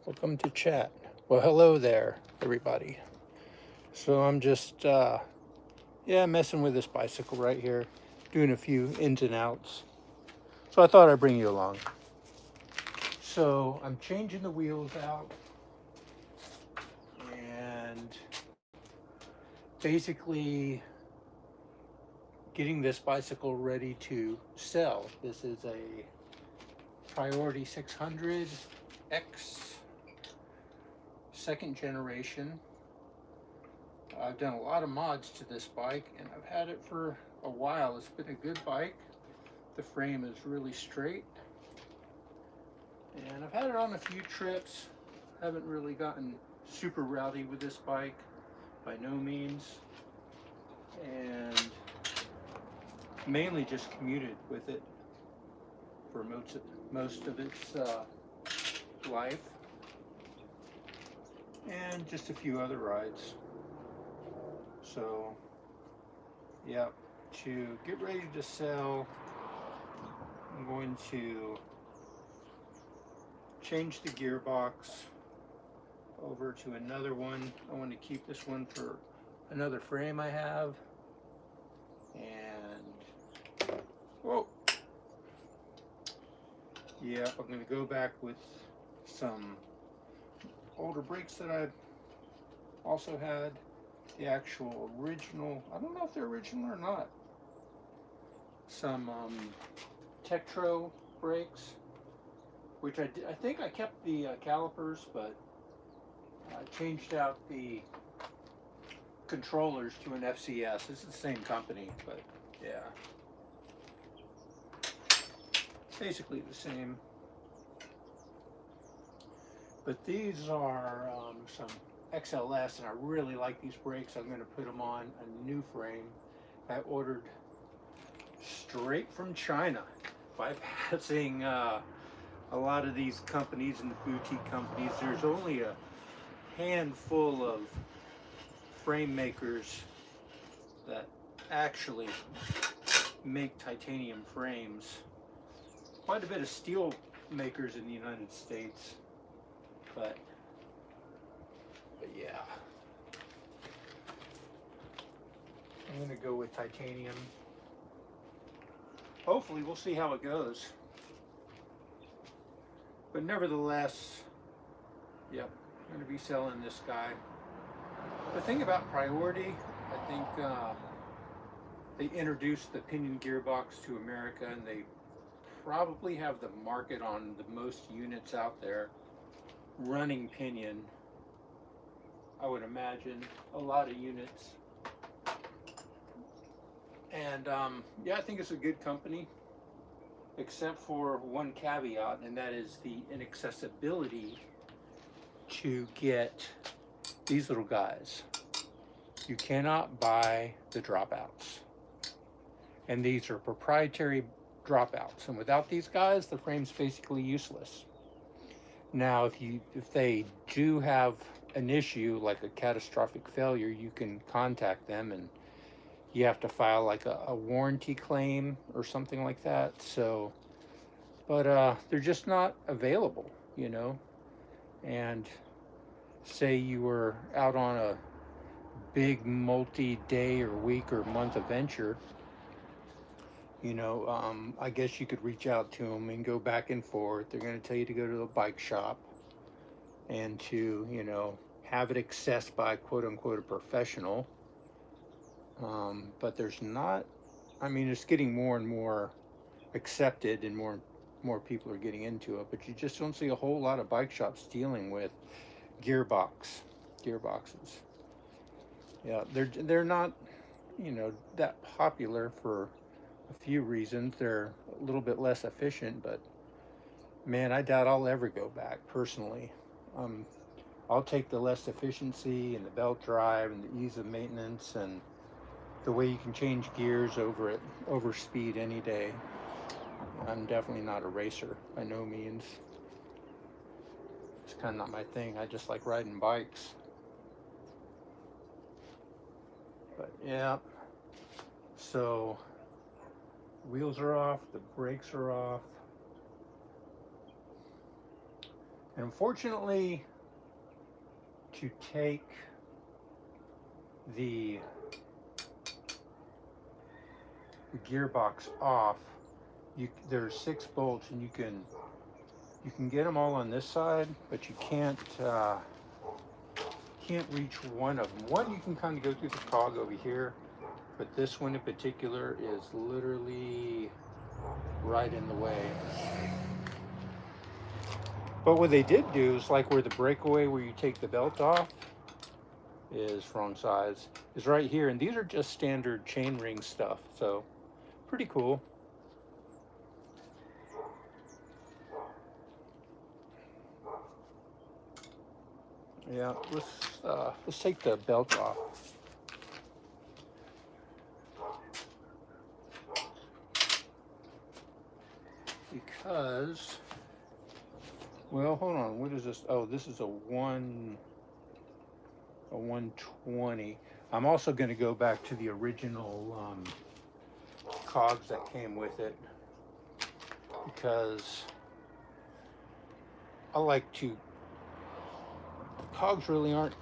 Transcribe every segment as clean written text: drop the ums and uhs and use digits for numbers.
Welcome to chat. Well, hello there, everybody. So I'm just, messing with this bicycle right here, doing a few ins and outs. So I thought I'd bring you along. So I'm changing the wheels out and basically getting this bicycle ready to sell. This is a Priority 600X, second generation. I've done a lot of mods to this bike and I've had it for a while. It's been a good bike. The frame is really straight. And I've had it on a few trips. Haven't really gotten super rowdy with this bike, by no means. And mainly just commuted with it for most of its life. And just a few other rides. So, yeah, to get ready to sell, I'm going to change the gearbox over to another one. I want to keep this one for another frame I have. And, whoa. Yeah, I'm going to go back with some older brakes that I also had. The actual original, I don't know if they're original or not. Some Tektro brakes, which I think I kept the calipers, but I changed out the controllers to an FCS. It's the same company, but yeah, basically the same. But these are some XLS, and I really like these brakes. I'm going to put them on a new frame I ordered straight from China, bypassing a lot of these companies and the boutique companies. There's only a handful of frame makers that actually make titanium frames. Quite a bit of steel makers in the United States, but yeah, I'm gonna go with titanium. Hopefully we'll see how it goes, but nevertheless, yep, I'm gonna be selling this guy. The thing about Priority, I think they introduced the Pinion gearbox to America, and they probably have the market on the most units out there running Pinion. I would imagine a lot of units. And yeah, I think it's a good company, except for one caveat, and that is the inaccessibility to get these little guys. You cannot buy the dropouts, and these are proprietary dropouts, and without these guys the frame's basically useless. Now if they do have an issue like a catastrophic failure, you can contact them and you have to file like a warranty claim or something like that. So, but they're just not available, you know. And say you were out on a big multi-day or week or month adventure, you know, I guess you could reach out to them and go back and forth. They're going to tell you to go to the bike shop and to, you know, have it accessed by quote unquote a professional. But there's not, I mean, it's getting more and more accepted, and more people are getting into it, but you just don't see a whole lot of bike shops dealing with gearboxes. Yeah, they're not, you know, that popular for a few reasons. They're a little bit less efficient, but man, I doubt I'll ever go back personally. Um, I'll take the less efficiency and the belt drive and the ease of maintenance and the way you can change gears over speed any day. I'm definitely not a racer by no means. It's kind of not my thing. I just like riding bikes. But yeah, so wheels are off, the brakes are off. And unfortunately, to take the gearbox off, there's 6 bolts, and you can get them all on this side, but you can't reach one of them. One, you can kind of go through the cog over here, but this one in particular is literally right in the way. But what they did do is, like where the breakaway where you take the belt off is wrong size, is right here, and these are just standard chain ring stuff, so pretty cool. Yeah, let's take the belt off. Because, well, hold on, what is this? Oh, this is a 120. I'm also going to go back to the original cogs that came with it, because I like to, cogs really aren't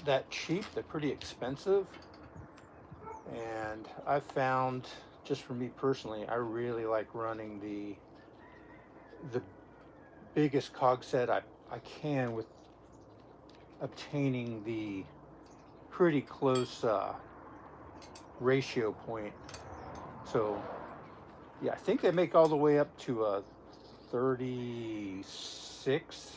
that cheap, they're pretty expensive, and I found, just for me personally, I really like running the biggest cog set I can, with obtaining the pretty close ratio point. So yeah, I think they make all the way up to a 36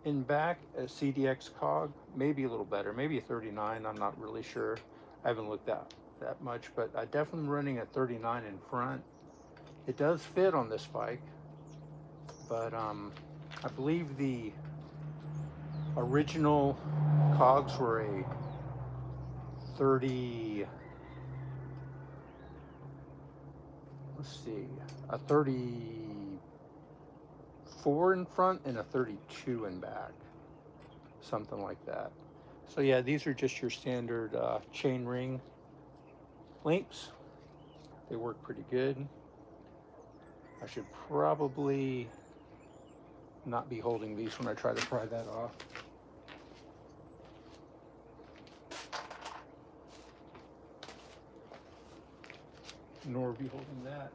in back, a CDX cog, maybe a little better, maybe a 39, I'm not really sure. I haven't looked that much, but I definitely running a 39 in front. It does fit on this bike, but I believe the original cogs were a 30, let's see, a 34 in front and a 32 in back, something like that. So yeah, these are just your standard chain ring links. They work pretty good. I should probably not be holding these when I try to pry that off. Nor be holding that.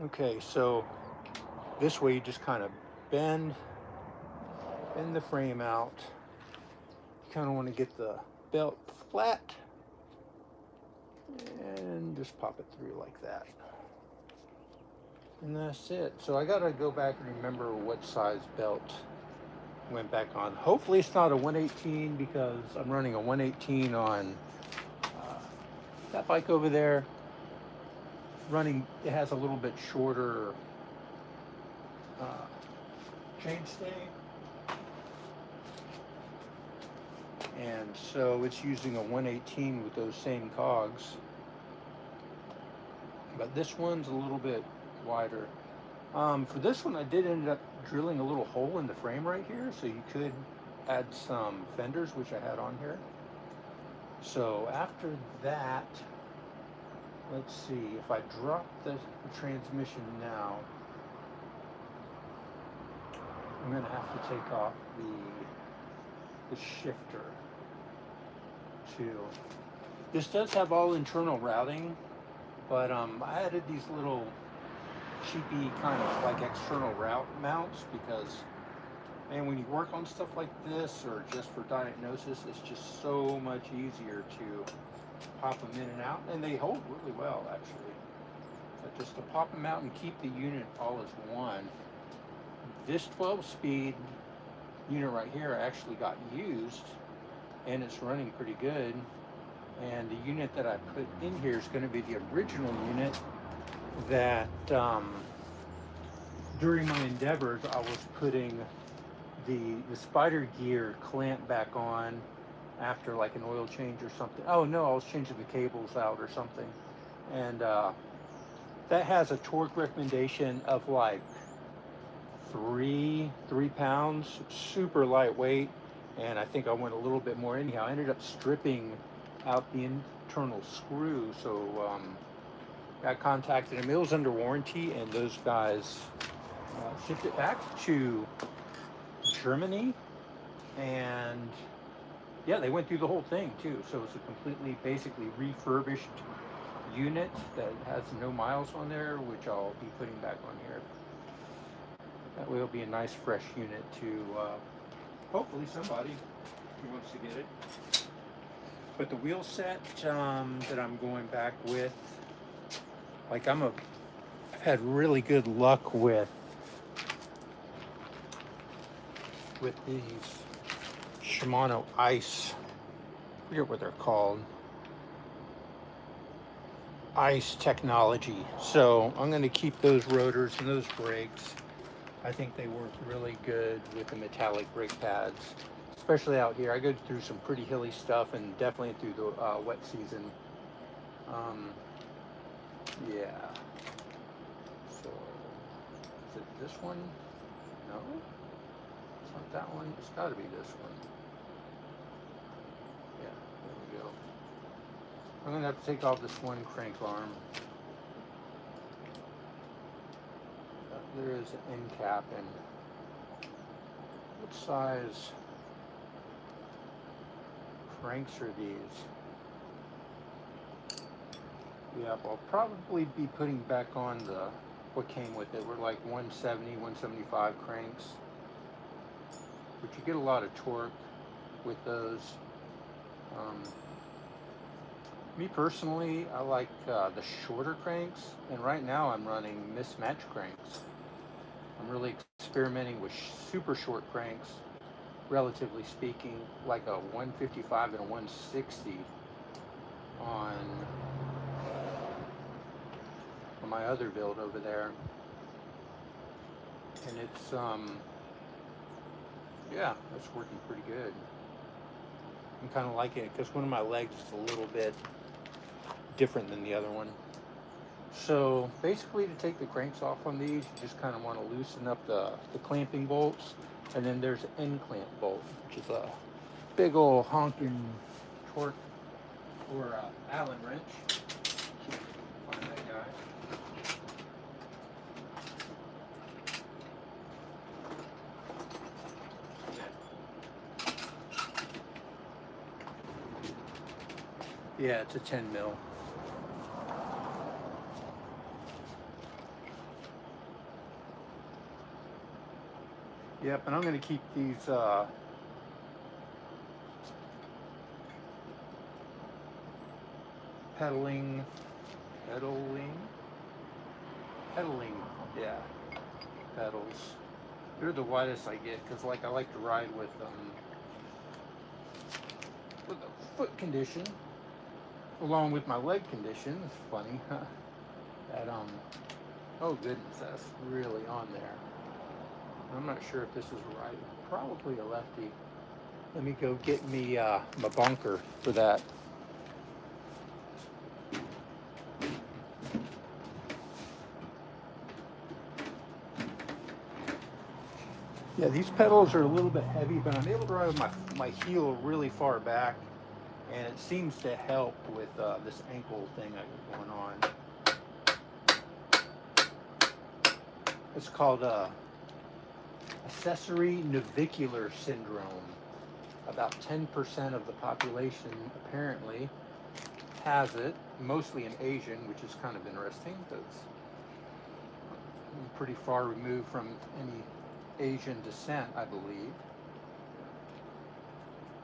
Okay, so this way you just kind of bend the frame out. You kind of want to get the belt flat and just pop it through like that. And that's it. So I gotta go back and remember what size belt went back on. Hopefully it's not a 118, because I'm running a 118 on that bike over there. It has a little bit shorter chainstay, and so it's using a 118 with those same cogs, but this one's a little bit wider. For this one, I did end up drilling a little hole in the frame right here, so you could add some fenders, which I had on here. So after that, let's see, if I drop the transmission now, I'm going to have to take off the shifter too. This does have all internal routing, but I added these little cheapy kind of like external route mounts, because man, when you work on stuff like this, or just for diagnosis, it's just so much easier to pop them in and out, and they hold really well actually. But just to pop them out and keep the unit all as one. This 12-speed unit right here actually got used, and it's running pretty good. And the unit that I put in here is going to be the original unit that during my endeavors I was putting the spider gear clamp back on after like an oil change or something. Oh no, I was changing the cables out or something, and that has a torque recommendation of like 3 pounds, super lightweight, and I think I went a little bit more. Anyhow, I ended up stripping out the internal screw. So I contacted him. It was under warranty, and those guys shipped it back to Germany, and yeah, they went through the whole thing too. So it's a completely, basically refurbished unit that has no miles on there, which I'll be putting back on here. That way it'll be a nice fresh unit to hopefully somebody who wants to get it. But the wheel set that I'm going back with, like I've had really good luck with these Shimano Ice. I forget what they're called. Ice technology. So I'm going to keep those rotors and those brakes. I think they work really good with the metallic brake pads, especially out here. I go through some pretty hilly stuff, and definitely through the wet season. Yeah. So, is it this one? No, it's not that one. It's got to be this one. Yeah, there we go. I'm gonna have to take off this one crank arm. There is an end cap, and what size cranks are these? Yeah, I'll probably be putting back on what came with it. We're like 170, 175 cranks, but you get a lot of torque with those. Me personally, I like the shorter cranks, and right now I'm running mismatch cranks. I'm really experimenting with super short cranks, relatively speaking, like a 155 and a 160 on my other build over there. And it's yeah, that's working pretty good. I'm kind of liking it because one of my legs is a little bit different than the other one. So basically, to take the cranks off on these, you just kind of want to loosen up the clamping bolts, and then there's an end clamp bolt, which is a big old honking torque or Allen wrench. Find that guy. Yeah, it's a 10 mil. Yep, and I'm going to keep these pedaling, yeah, pedals. They're the widest I get because, like, I like to ride with the foot condition along with my leg condition. It's funny, huh? That oh goodness, that's really on there. I'm not sure if this is right. Probably a lefty. Let me go get me my bunker for that. Yeah, these pedals are a little bit heavy, but I'm able to ride with my heel really far back, and it seems to help with this ankle thing I got going on. It's called accessory navicular syndrome. About 10% of the population apparently has it, mostly in Asian, which is kind of interesting because I'm pretty far removed from any Asian descent, I believe.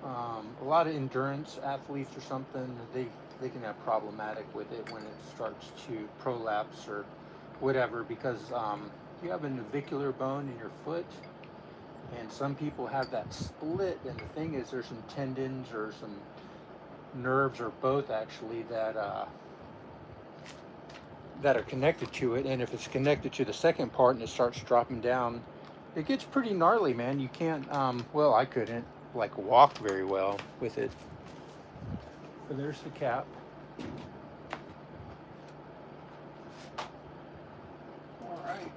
A lot of endurance athletes or something, they can have problematic with it when it starts to prolapse or whatever, because you have a navicular bone in your foot, and some people have that split, and the thing is there's some tendons or some nerves or both actually that are connected to it, and if it's connected to the second part and it starts dropping down, it gets pretty gnarly, man. You can't well, I couldn't like walk very well with it. But there's the cap. All right.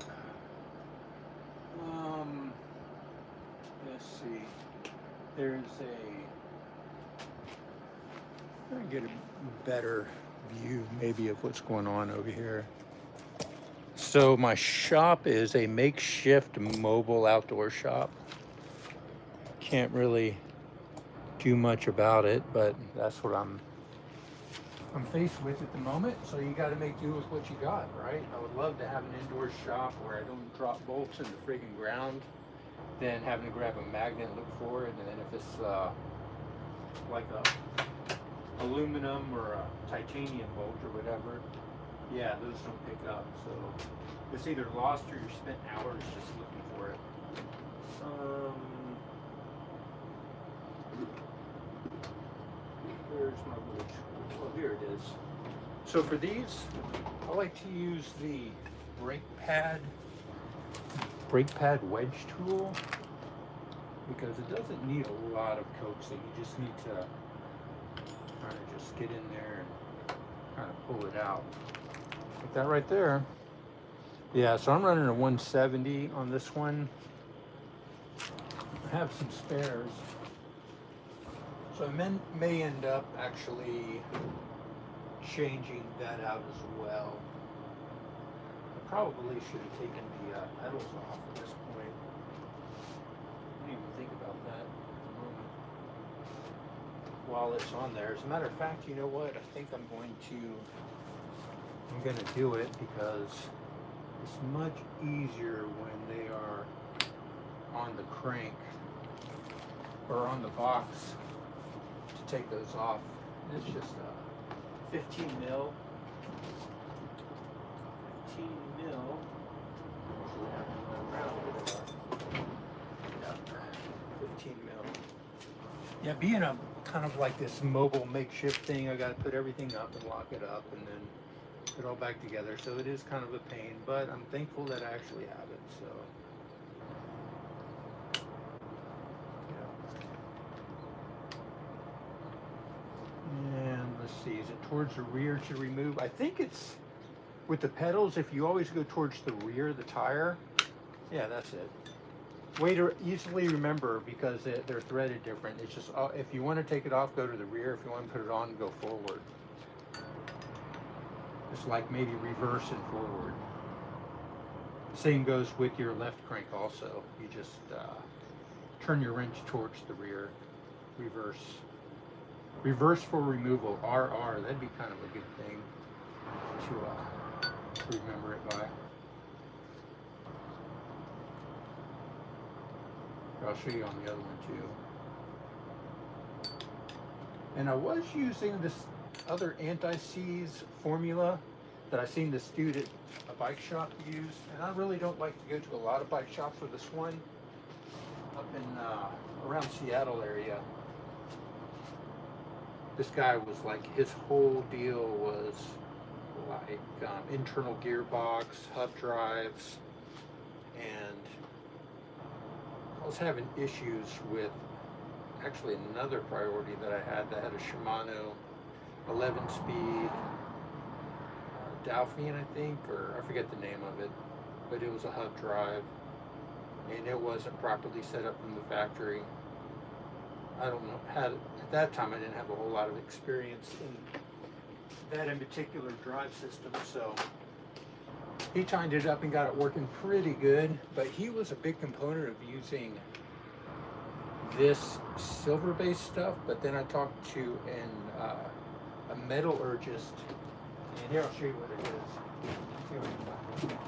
Let's see. There's I get a better view maybe of what's going on over here. So my shop is a makeshift mobile outdoor shop. Can't really do much about it, but that's what I'm faced with at the moment. So you got to make do with what you got, right? I would love to have an indoor shop where I don't drop bolts in the friggin' ground, then having to grab a magnet and look for it, and then if it's like a aluminum or a titanium bolt or whatever, yeah, those don't pick up. So it's either lost or you spent hours just looking for it. Where's my little tool? Oh, here it is. So for these, I like to use the brake pad wedge tool because it doesn't need a lot of coaxing. You just need to kind of just get in there and kind of pull it out. Like that right there. Yeah, so I'm running a 170 on this one. I have some spares. So I may end up actually changing that out as well. I probably should have taken the pedals off at this point. I didn't even think about that at the moment while it's on there. As a matter of fact, you know what? I think I'm going to do it because it's much easier when they are on the crank or on the box to take those off. It's just 15 mil. 15 mil. Yeah, 15 mil. Yeah, being a kind of like this mobile makeshift thing, I got to put everything up and lock it up and then put it all back together. So it is kind of a pain, but I'm thankful that I actually have it. So. And let's see, is it towards the rear to remove? I think it's with the pedals, if you always go towards the rear of the tire, yeah, that's it. Way to easily remember because they're threaded different. It's just, if you want to take it off, go to the rear. If you want to put it on, go forward. It's like maybe reverse and forward. Same goes with your left crank also. You just turn your wrench towards the rear, reverse. Reverse for removal, RR, that'd be kind of a good thing to remember it by. I'll show you on the other one too. And I was using this other anti-seize formula that I seen this dude at a bike shop use, and I really don't like to go to a lot of bike shops with this one up in around Seattle area. This guy was like, his whole deal was like internal gearbox, hub drives, and I was having issues with actually another priority that I had that had a Shimano 11-speed Dauphine, I think, or I forget the name of it, but it was a hub drive, and it wasn't properly set up from the factory. I don't know, at that time I didn't have a whole lot of experience in that in particular drive system, so he tightened it up and got it working pretty good, but he was a big component of using this silver-based stuff, but then I talked to a metallurgist, and here I'll show you what it is. See what it's like.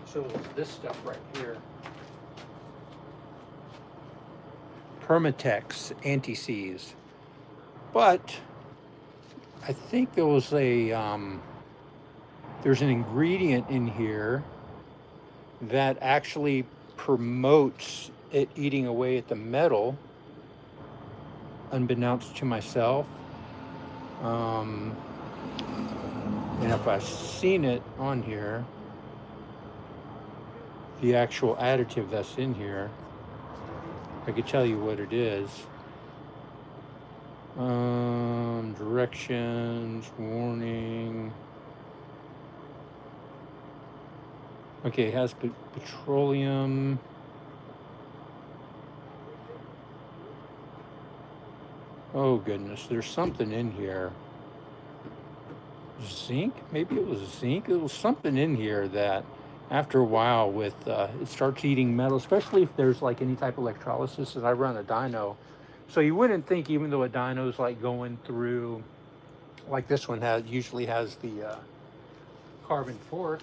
So it's this stuff right here. Permatex anti-seize. But I think there was there's an ingredient in here that actually promotes it eating away at the metal, unbeknownst to myself. And if I've seen it on here, the actual additive that's in here, I could tell you what it is. Directions, warning. Okay, it has petroleum. Oh goodness, there's something in here. Zinc? Maybe it was zinc. It was something in here that after a while with it starts eating metal, especially if there's like any type of electrolysis. And I run a dyno. So you wouldn't think, even though a dyno's like going through, like this one has usually has the carbon fork,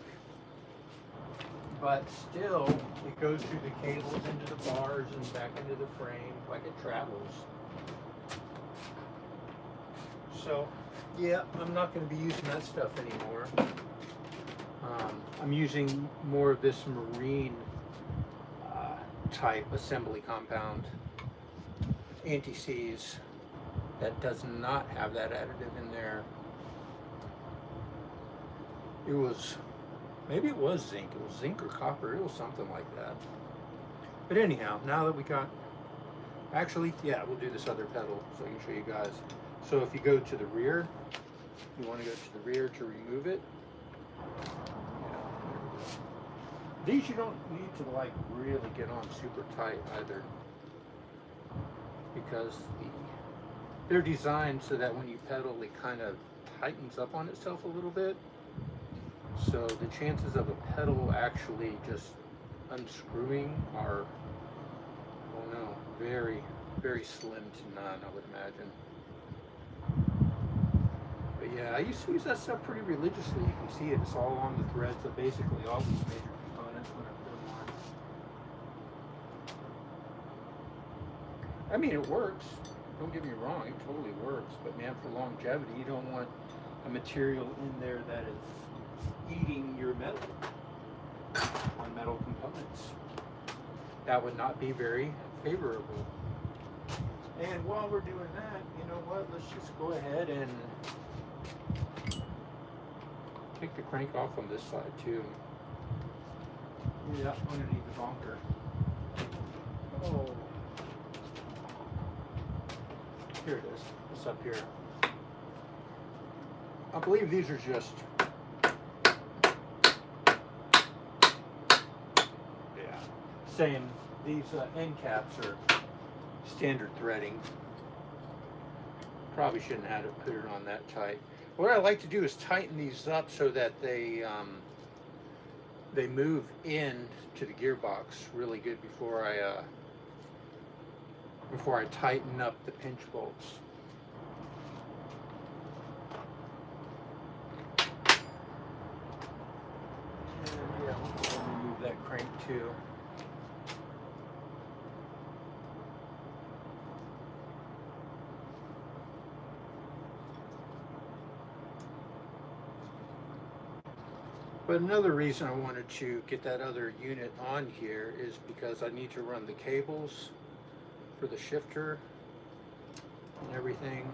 but still it goes through the cables into the bars and back into the frame like it travels. So yeah, I'm not going to be using that stuff anymore. I'm using more of this marine type assembly compound, anti-seize, that does not have that additive in there. It was, maybe it was zinc. It was zinc or copper. It was something like that. But anyhow, now that we got, actually, yeah, we'll do this other pedal so I can show you guys. So if you go to the rear, you want to go to the rear to remove it. These you don't need to like really get on super tight either, because they're designed so that when you pedal it kind of tightens up on itself a little bit. So the chances of a pedal actually just unscrewing are, oh no, very, very slim to none, I would imagine. But yeah, I used to use that stuff pretty religiously. You can see it, it's all on the threads of basically all these major components when I put them on. I mean, it works. Don't get me wrong, it totally works. But man, for longevity, you don't want a material in there that is eating your metal on metal components. That would not be very favorable. And while we're doing that, you know what? Let's just go ahead and take the crank off on this side too. Yeah, underneath the bonker. Oh. Here it is. It's up here. I believe these are just, yeah, same. These end caps are standard threading. Probably shouldn't have to put it on that tight. What I like to do is tighten these up so that they move in to the gearbox really good before I tighten up the pinch bolts. And yeah, we'll remove that crank too. But another reason I wanted to get that other unit on here is because I need to run the cables for the shifter and everything.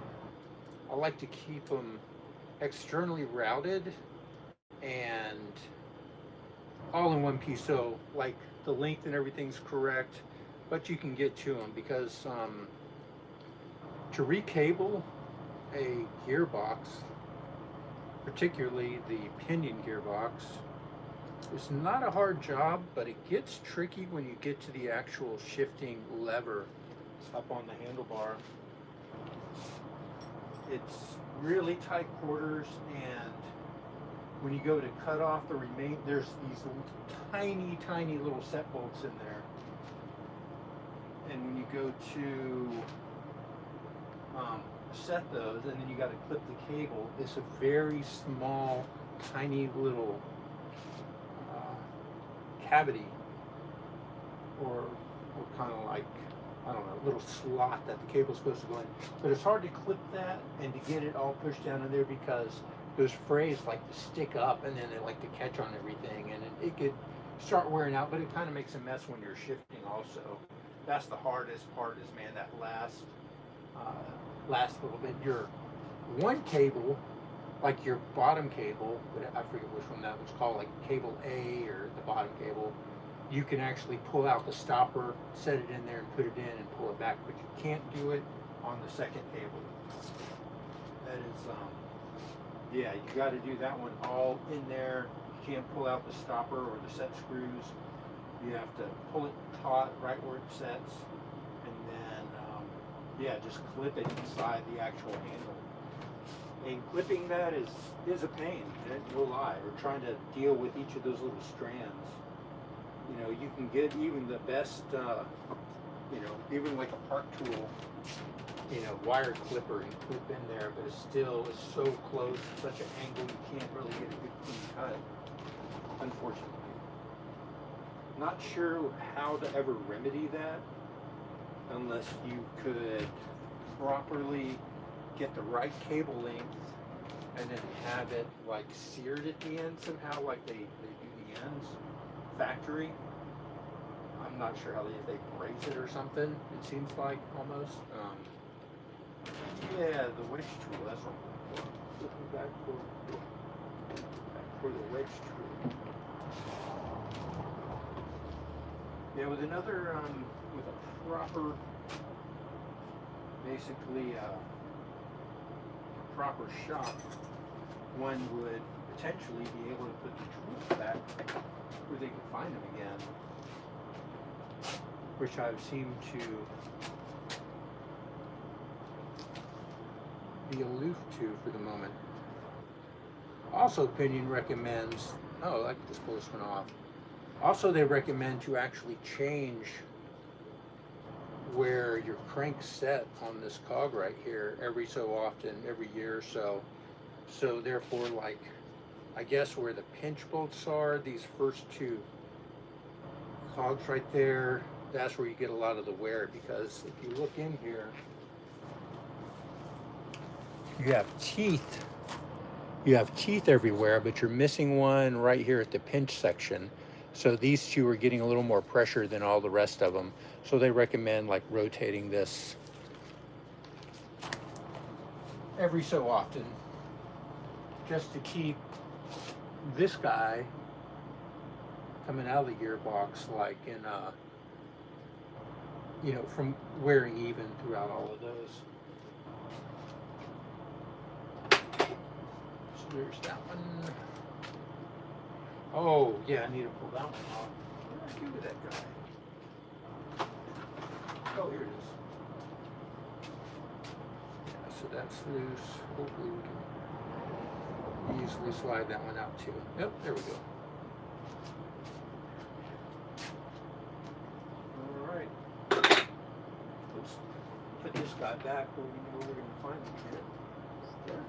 I like to keep them externally routed and all in one piece, so like the length and everything's correct, but you can get to them, because to recable a gearbox, particularly the Pinion gearbox, it's not a hard job, but it gets tricky when you get to the actual shifting lever up on the handlebar. It's really tight quarters, and when you go to cut off the there's these tiny little set bolts in there, and when you go to set those, and then you got to clip the cable, it's a very small, tiny little cavity, or kind of like, I don't know, little slot that the cable's supposed to go in. But it's hard to clip that and to get it all pushed down in there, because those frays like to stick up, and then they like to catch on everything, and it could start wearing out. But it kind of makes a mess when you're shifting also. That's the hardest part, is man, that last little bit. Your one cable, like your bottom cable, I forget which one that was called, like cable A or the bottom cable, you can actually pull out the stopper, set it in there and put it in and pull it back, but you can't do it on the second cable. That is, yeah, you got to do that one all in there. You can't pull out the stopper or the set screws. You have to pull it taut right where it sets, and then Yeah, just clip it inside the actual handle. And clipping that is a pain, no lie. We're trying to deal with each of those little strands. You know, you can get even the best, you know, even like a park tool, you know, wire clipper and clip in there, but it still is so close, such an angle, you can't really get a good clean cut, unfortunately. Not sure how to ever remedy that unless you could properly get the right cable length and then have it like seared at the end somehow, like they do the ends factory. I'm not sure how they brace it or something, it seems like almost. Yeah, the wedge tool, that's what I'm looking for. Looking back for the wedge tool. Yeah, with another, with a proper, basically, proper shop, one would potentially be able to put the tools back where they could find them again, which I've seemed to be aloof to for the moment. Also, Pinion recommends, oh, I can just pull this one off. Also, they recommend to actually change where your crank's set on this cog right here every so often, every year or so. So therefore, like, I guess where the pinch bolts are, these first two cogs right there, that's where you get a lot of the wear, because if you look in here, you have teeth. You have teeth everywhere, but you're missing one right here at the pinch section. So these two are getting a little more pressure than all the rest of them. So they recommend like rotating this every so often, just to keep this guy coming out of the gearbox like in you know, from wearing even throughout all of those. So there's that one. Oh yeah, I need to pull that one off. What did I do with that guy? Oh, here it is. Yeah, so that's loose. Hopefully we can easily slide that one out too. Yep, there we go. All right. Let's put this guy back where we know we're going to find him here. There.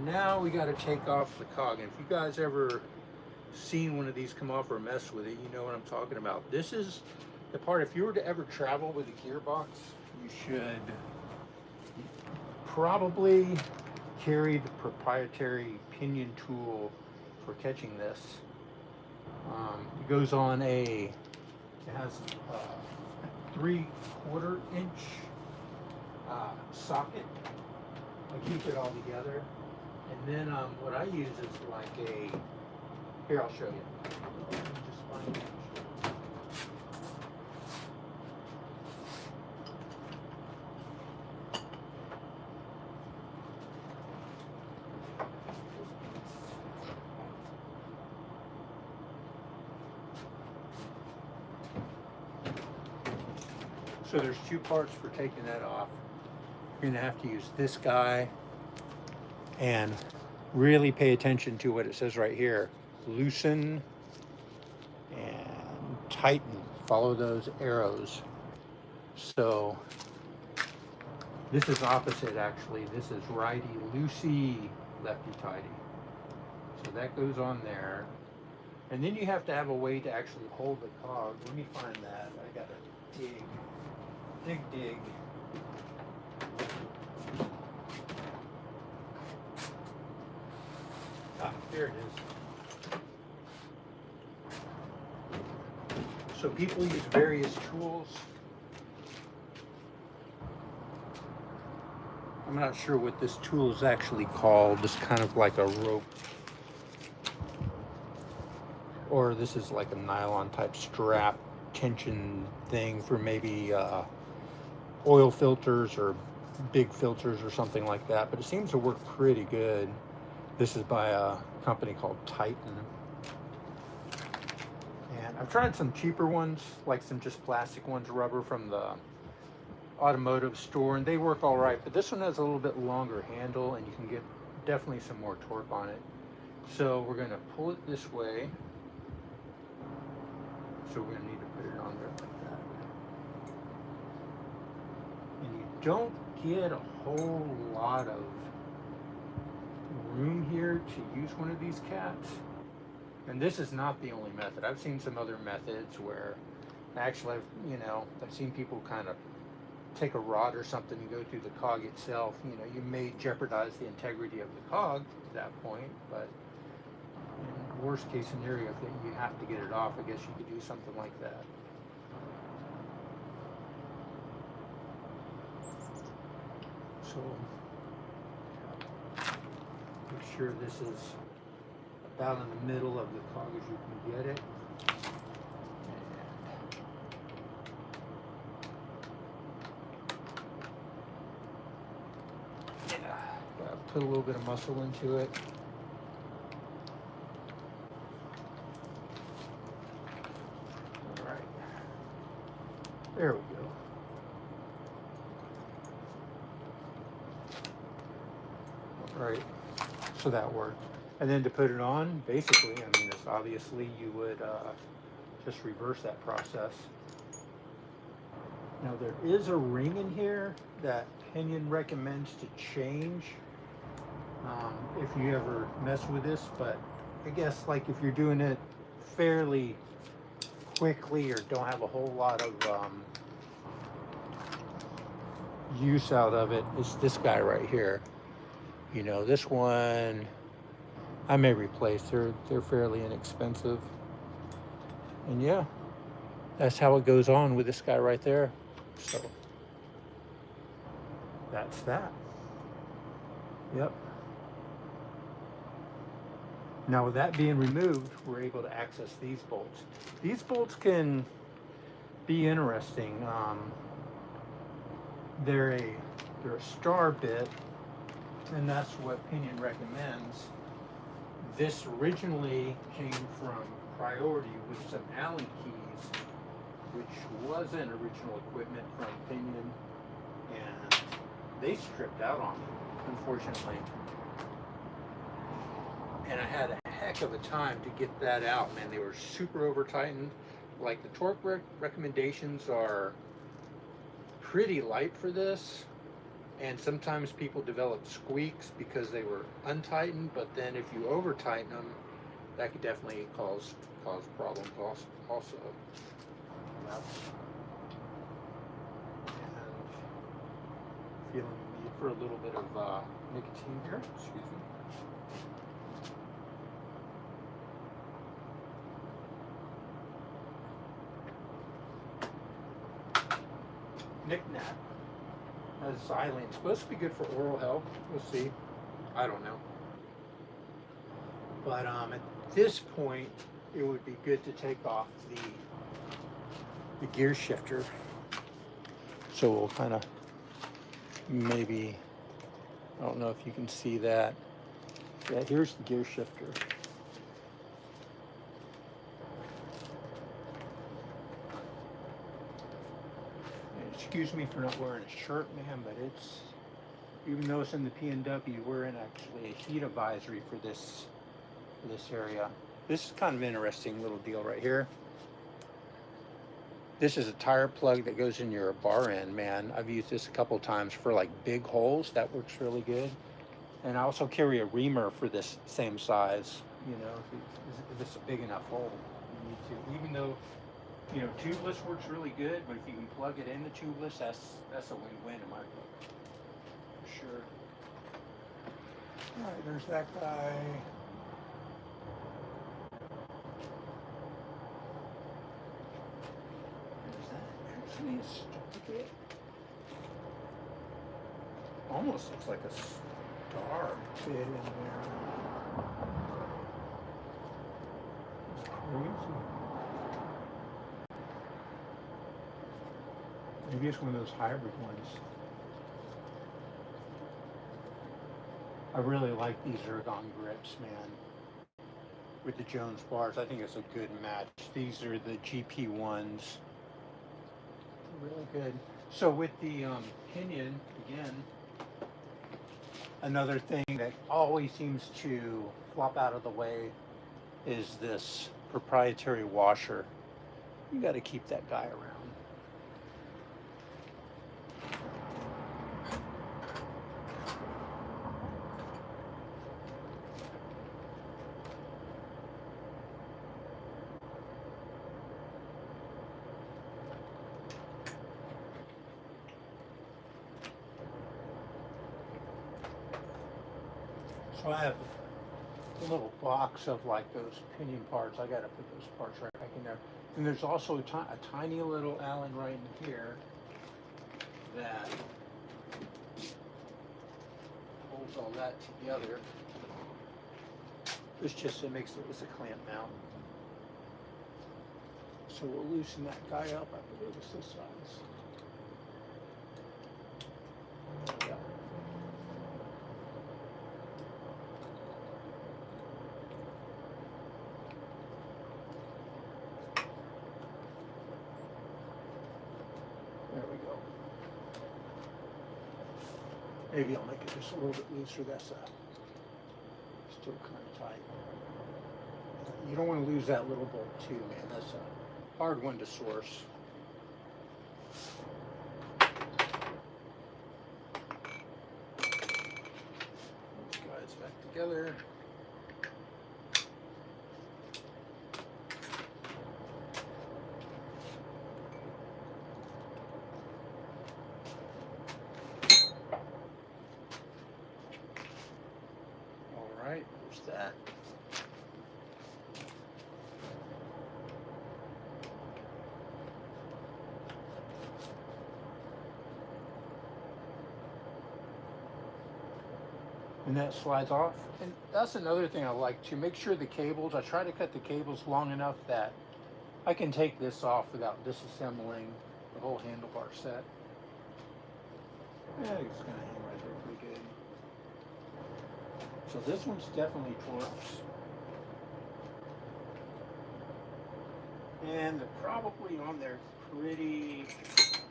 Now we got to take off the cog. And if you guys ever seen one of these come off or mess with it, you know what I'm talking about. This is the part, if you were to ever travel with a gearbox, you should probably carry the proprietary Pinion tool for catching this. It goes on it has a 3/4 inch socket. I keep it all together. And then what I use is like here I'll show you. Just find it. So there's two parts for taking that off. You're gonna have to use this guy and really pay attention to what it says right here. Loosen and tighten. Follow those arrows. So this is opposite actually. This is righty loosey, lefty tighty. So that goes on there. And then you have to have a way to actually hold the cog. Let me find that. I gotta dig. Dig. Ah, there it is. So people use various tools. I'm not sure what this tool is actually called. It's kind of like a rope. Or this is like a nylon type strap tension thing for maybe oil filters or big filters or something like that, but it seems to work pretty good. This is by a company called Titan. And I've tried some cheaper ones, like some just plastic ones, rubber from the automotive store, and they work all right, but this one has a little bit longer handle and you can get definitely some more torque on it. So we're going to pull it this way. So we're going to need to put it on there like that. And you don't get a whole lot of room here to use one of these cats. And this is not the only method. I've seen some other methods where actually I've seen people kind of take a rod or something and go through the cog itself. You may jeopardize the integrity of the cog at that point, but in worst case scenario, if you have to get it off, I guess you could do something like that. So make sure this is about in the middle of the cog as you can get it. Put a little bit of muscle into it. All right. There we go. All right. So that worked. And then to put it on, basically, it's obviously you would just reverse that process. Now there is a ring in here that Pinion recommends to change if you ever mess with this, but I guess like if you're doing it fairly quickly or don't have a whole lot of use out of it, it's this guy right here. This one I may replace. They're fairly inexpensive. And yeah, that's how it goes on with this guy right there. So that's that. Yep. Now with that being removed, we're able to access these bolts. These bolts can be interesting. They're a star bit, and that's what Pinion recommends. This originally came from Priority with some Allen keys, which wasn't original equipment from Pinion, and they stripped out on me, unfortunately. And I had a heck of a time to get that out, man. They were super over tightened. Like the torque recommendations are pretty light for this, and sometimes people develop squeaks because they were untightened, but then if you over tighten them, that could definitely cause problems also. Yep. And feeling the need for a little bit of nicotine here, excuse me. Knick-knack. As xylene. It's supposed to be good for oral health. We'll see. I don't know. But at this point, it would be good to take off the gear shifter. So we'll kind of maybe, I don't know if you can see that. Yeah, here's the gear shifter. Excuse me for not wearing a shirt, man, but it's, even though it's in the PNW, we're in actually a heat advisory for this area. This is kind of an interesting little deal right here. This is a tire plug that goes in your bar end, man. I've used this a couple times for like big holes. That works really good. And I also carry a reamer for this same size. If it's a big enough hole, you need to. Even though, tubeless works really good, but if you can plug it into tubeless, that's a win-win in my book. For sure. All right, there's that guy. Is that actually a starter kit? Almost looks like a star bit in there. It's crazy. Maybe it's one of those hybrid ones. I really like these Ergon grips, man. With the Jones bars, I think it's a good match. These are the GP ones. Really good. So with the Pinion, again, another thing that always seems to flop out of the way is this proprietary washer. You got to keep that guy around. So I have a little box of like those pinion parts. I got to put those parts right back in there. And there's also a tiny little Allen right in here that holds all that together. It makes it's a clamp mount. So we'll loosen that guy up. I believe it's this size. Yeah. There we go. Maybe I'll make it just a little bit looser. That's still kind of tight. You don't want to lose that little bolt too, man. That's a hard one to source. Those guys back together. All right, there's that. And that slides off. And that's another thing I like to make sure the cables, I try to cut the cables long enough that I can take this off without disassembling the whole handlebar set. Yeah, it's gonna hang right there pretty good. So this one's definitely Torx. And they're probably on there pretty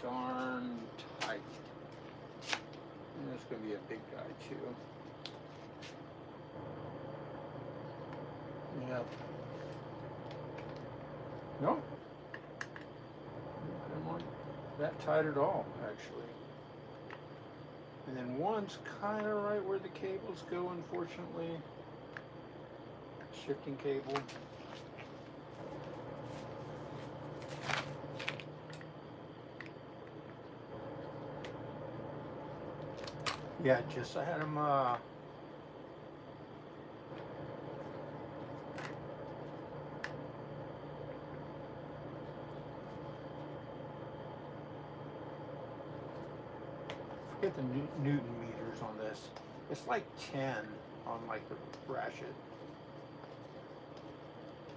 darn tight. And there's gonna be a big guy too. Yeah. No. I'm not that tight at all, actually. And then one's kind of right where the cables go, unfortunately. Shifting cable. Yeah, I had them forget the Newton meters on this. It's like 10 on like the ratchet.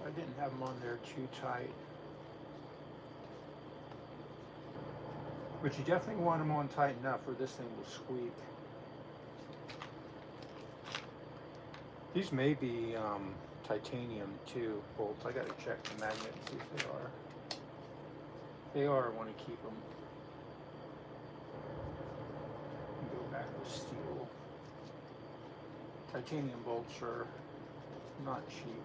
I didn't have them on there too tight. But you definitely want them on tight enough or this thing will squeak. These may be titanium too bolts. I gotta check the magnet and see if they are. If they are, I want to keep them. Go back with steel. Titanium bolts are not cheap.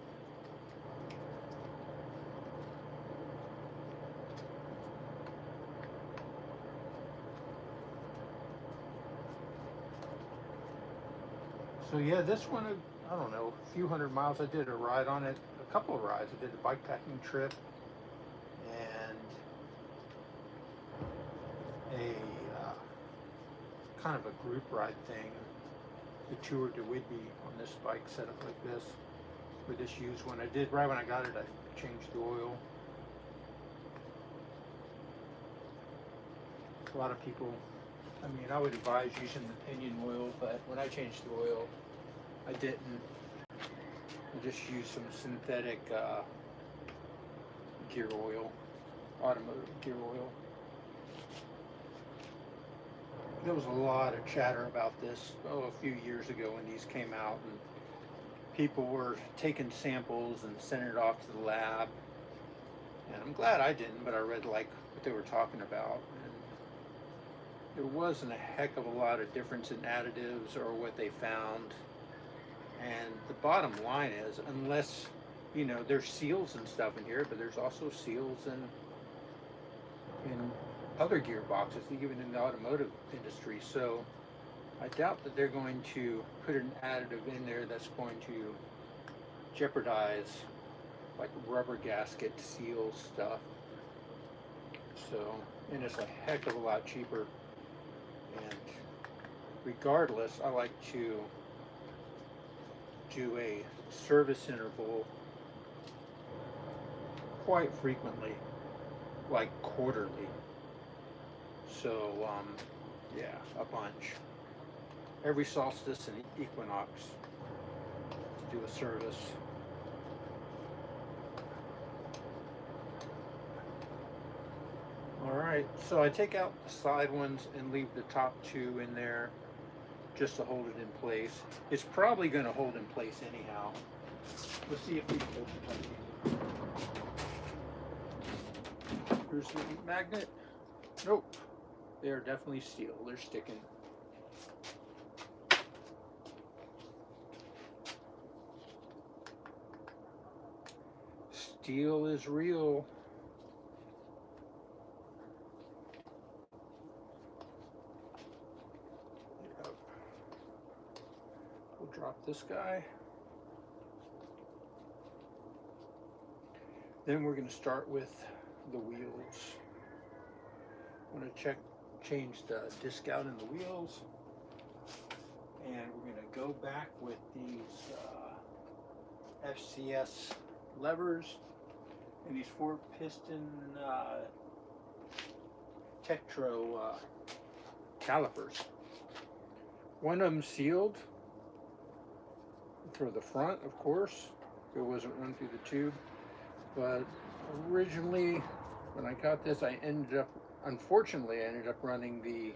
So yeah, this one, I don't know, a few hundred miles. I did a ride on it, a couple of rides. I did a bikepacking trip and a kind of a group ride thing. The tour to Whidbey on this bike set up like this with this used one. I did right when I got it. I changed the oil. A lot of people, I mean, I would advise using the Pinion oil, but when I changed the oil, I didn't. I just used some synthetic gear oil, automotive gear oil. There was a lot of chatter about this a few years ago when these came out, and people were taking samples and sending it off to the lab. And I'm glad I didn't, but I read like what they were talking about. And there wasn't a heck of a lot of difference in additives or what they found. And the bottom line is, unless, you know, there's seals and stuff in here, but there's also seals in other gearboxes, even in the automotive industry. So I doubt that they're going to put an additive in there that's going to jeopardize like rubber gasket seal stuff. So, and it's a heck of a lot cheaper. And regardless, I like to do a service interval quite frequently, like quarterly. So, yeah, a bunch. Every solstice and equinox to do a service. Alright, so I take out the side ones and leave the top two in there just to hold it in place. It's probably going to hold in place anyhow. Let's see if these bolts are tight. Here's the magnet. Nope. They are definitely steel. They're sticking. Steel is real. We'll drop this guy. Then we're going to start with the wheels. I'm going to change the disc out in the wheels, and we're going to go back with these FCS levers and these 4-piston Tektro calipers. One of them sealed for the front, of course. It wasn't run through the tube, but originally when I got this, unfortunately, I ended up running the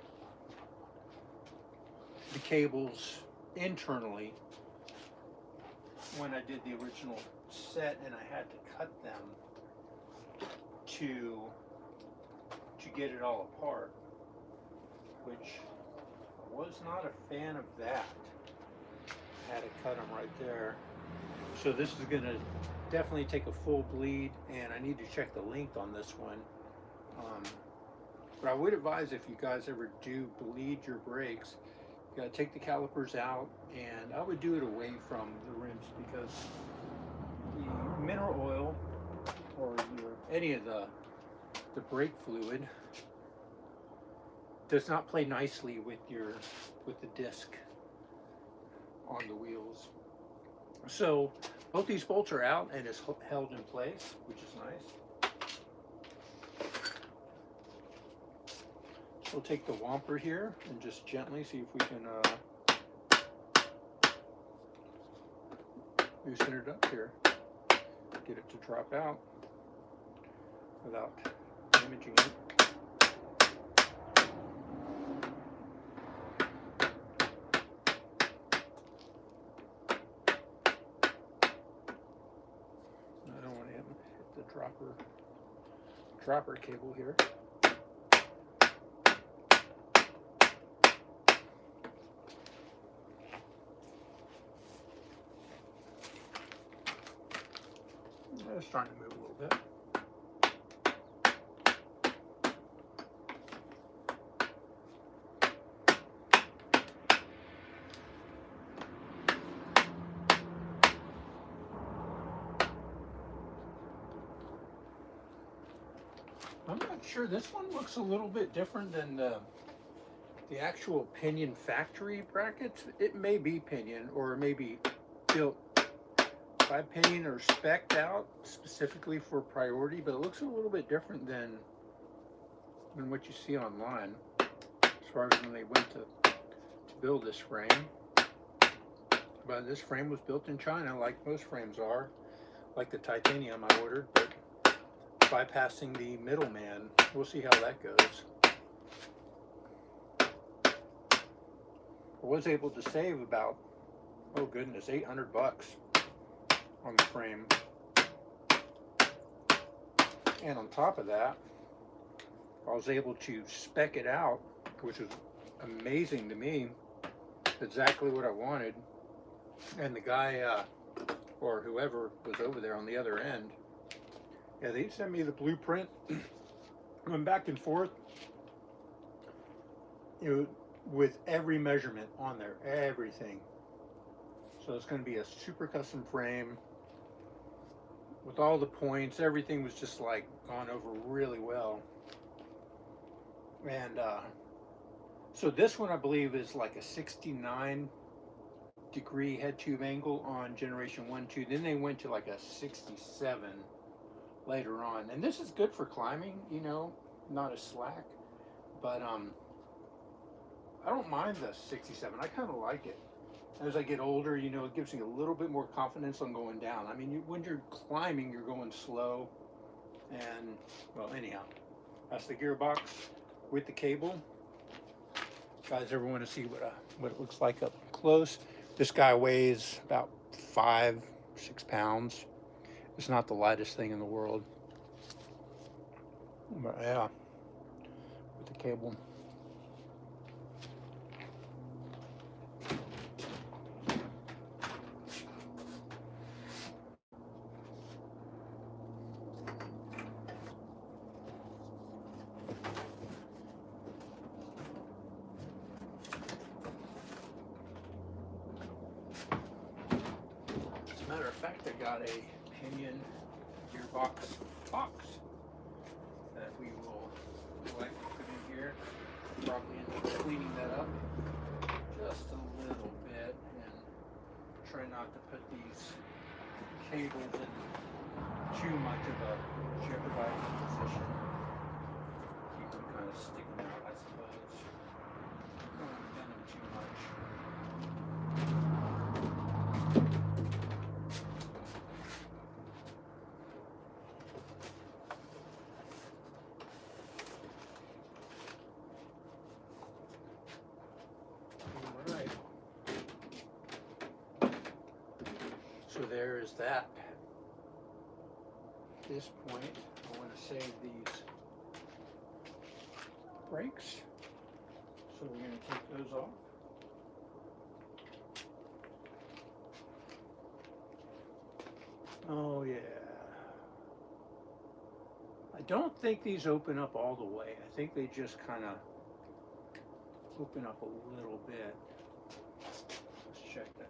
cables internally when I did the original set, and I had to cut them to get it all apart, which I was not a fan of that. I had to cut them right there. So this is going to definitely take a full bleed, and I need to check the length on this one. But I would advise, if you guys ever do bleed your brakes, you got to take the calipers out, and I would do it away from the rims, because the mineral oil or any of the brake fluid does not play nicely with the disc on the wheels. So both these bolts are out and it's held in place, which is nice. We'll take the wamper here and just gently see if we can loosen it up here, get it to drop out without damaging it. I don't want to hit the dropper cable here. It's starting to move a little bit. I'm not sure. This one looks a little bit different than the actual Pinion factory brackets. It may be Pinion, or maybe built by Pinion or spec'd out specifically for priority, but it looks a little bit different than what you see online as far as when they went to build this frame. But this frame was built in China, like most frames are, like the titanium I ordered, but bypassing the middleman. We'll see how that goes. I was able to save about, oh goodness, $800 on the frame. And on top of that, I was able to spec it out which was amazing to me. Exactly what I wanted. And the guy, or whoever was over there on the other end, yeah, they sent me the blueprint. Went back and forth, with every measurement on there, everything. So it's going to be a super custom frame with all the points. Everything was just like gone over really well. And so this one I believe is like a 69-degree head tube angle on generation 1, 2. Then they went to like a 67 later on. And this is good for climbing, not as slack. But I don't mind the 67. I kind of like it. As I get older, it gives me a little bit more confidence on going down. I mean, when you're climbing, you're going slow. And, well, anyhow, that's the Gearbox with the cable. Guys ever want to see what it looks like up close? This guy weighs about 5-6 pounds. It's not the lightest thing in the world. But yeah, with the cable. As a matter of fact, I got a Pinion Gearbox box that we will like to put in here. Probably end up cleaning that up just a little bit and try not to put these cables in too much of a jeopardizing position. Keep them kind of sticking out, I suppose. Don't bend them too much. Alright. So there is that. At this point, I want to save these brakes. So we're going to take those off. Oh yeah. I don't think these open up all the way. I think they just kind of open up a little bit. Let's check that out.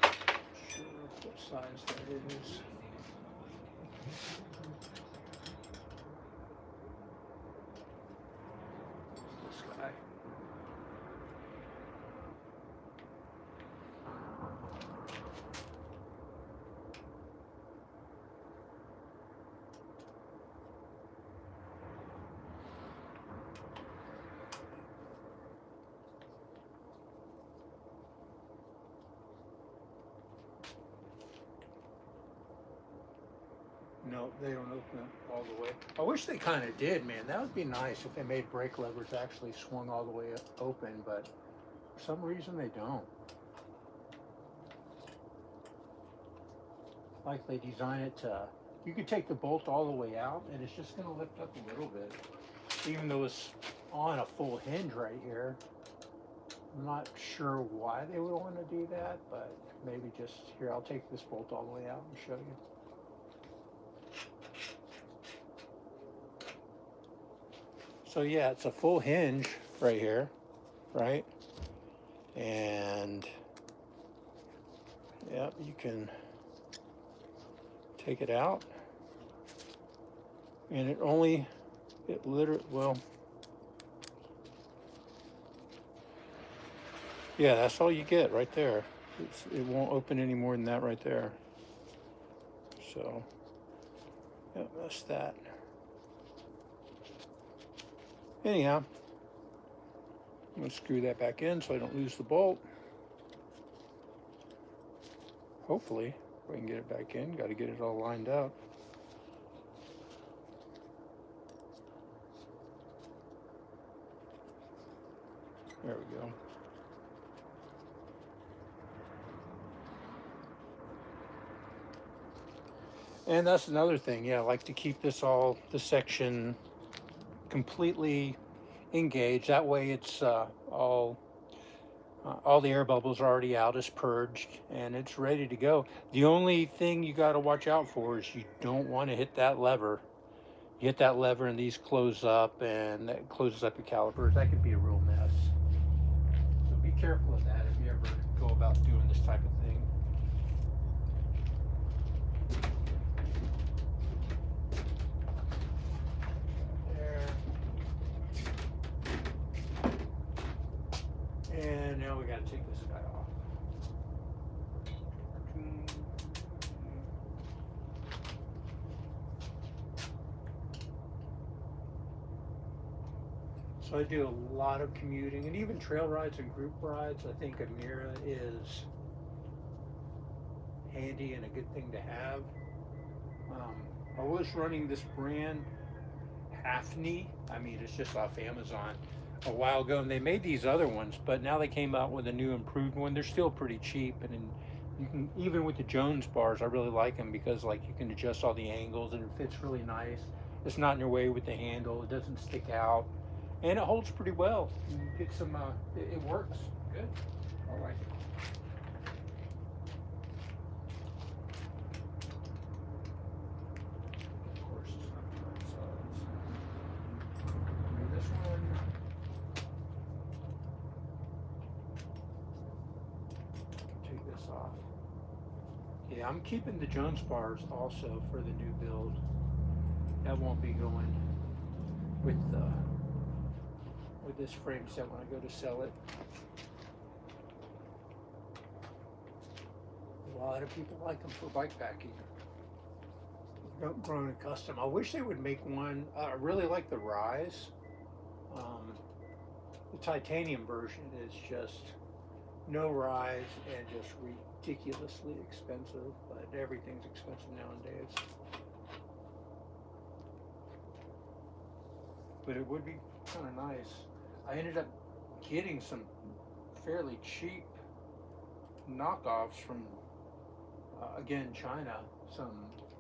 Not sure what size that is. This guy. No, they don't open up all the way. I wish they kind of did, man. That would be nice if they made brake levers actually swung all the way open, but for some reason they don't. Like they design it to, you could take the bolt all the way out and it's just going to lift up a little bit. Even though it's on a full hinge right here. I'm not sure why they would want to do that, but maybe just, here, I'll take this bolt all the way out and show you. So yeah, it's a full hinge right here, right? And yep, you can take it out. And it literally, well, yeah, that's all you get right there. It won't open any more than that right there. So, yep, that's that. Anyhow, I'm going to screw that back in so I don't lose the bolt. Hopefully, if I can get it back in, got to get it all lined up. There we go. And that's another thing, yeah, I like to keep this section completely engaged. That way it's all the air bubbles are already out, it's purged, and it's ready to go. The only thing you got to watch out for is you don't want to hit that lever. You hit that lever and these close up, and that closes up your calipers. That could be a real mess. So be careful of that if you ever go about doing this type of thing. And now we got to take this guy off. So I do a lot of commuting and even trail rides and group rides. I think a Mira is handy and a good thing to have. I was running this brand, Hafni. I mean, it's just off Amazon a while ago, and they made these other ones, but now they came out with a new improved one. They're still pretty cheap, and you can, even with the Jones bars, I really like them because like you can adjust all the angles and it fits really nice. It's not in your way with the handle. It doesn't stick out, and it holds pretty well. You get some. It works good. I like it. Of course, it's not the right size. This one. Take this off. Yeah, I'm keeping the Jones bars also for the new build. That won't be going with this frame set when I go to sell it. A lot of people like them for bike packing. Grown and custom. I wish they would make one. I really like the Rise. The titanium version is just no rise and just ridiculously expensive, but everything's expensive nowadays. But it would be kind of nice. I ended up getting some fairly cheap knockoffs from, again, China.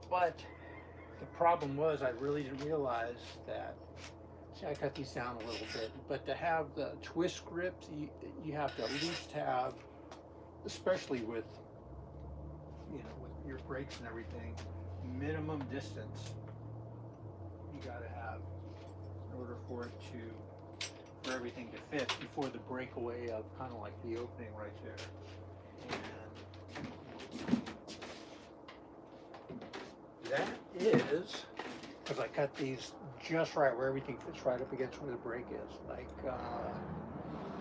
But the problem was I really didn't realize that. See, I cut these down a little bit, but to have the twist grips, you have to at least have, especially with, with your brakes and everything, minimum distance you got to have in order for everything to fit before the breakaway of kind of like the opening right there. And that is, because I cut these just right where everything fits right up against where the brake is, like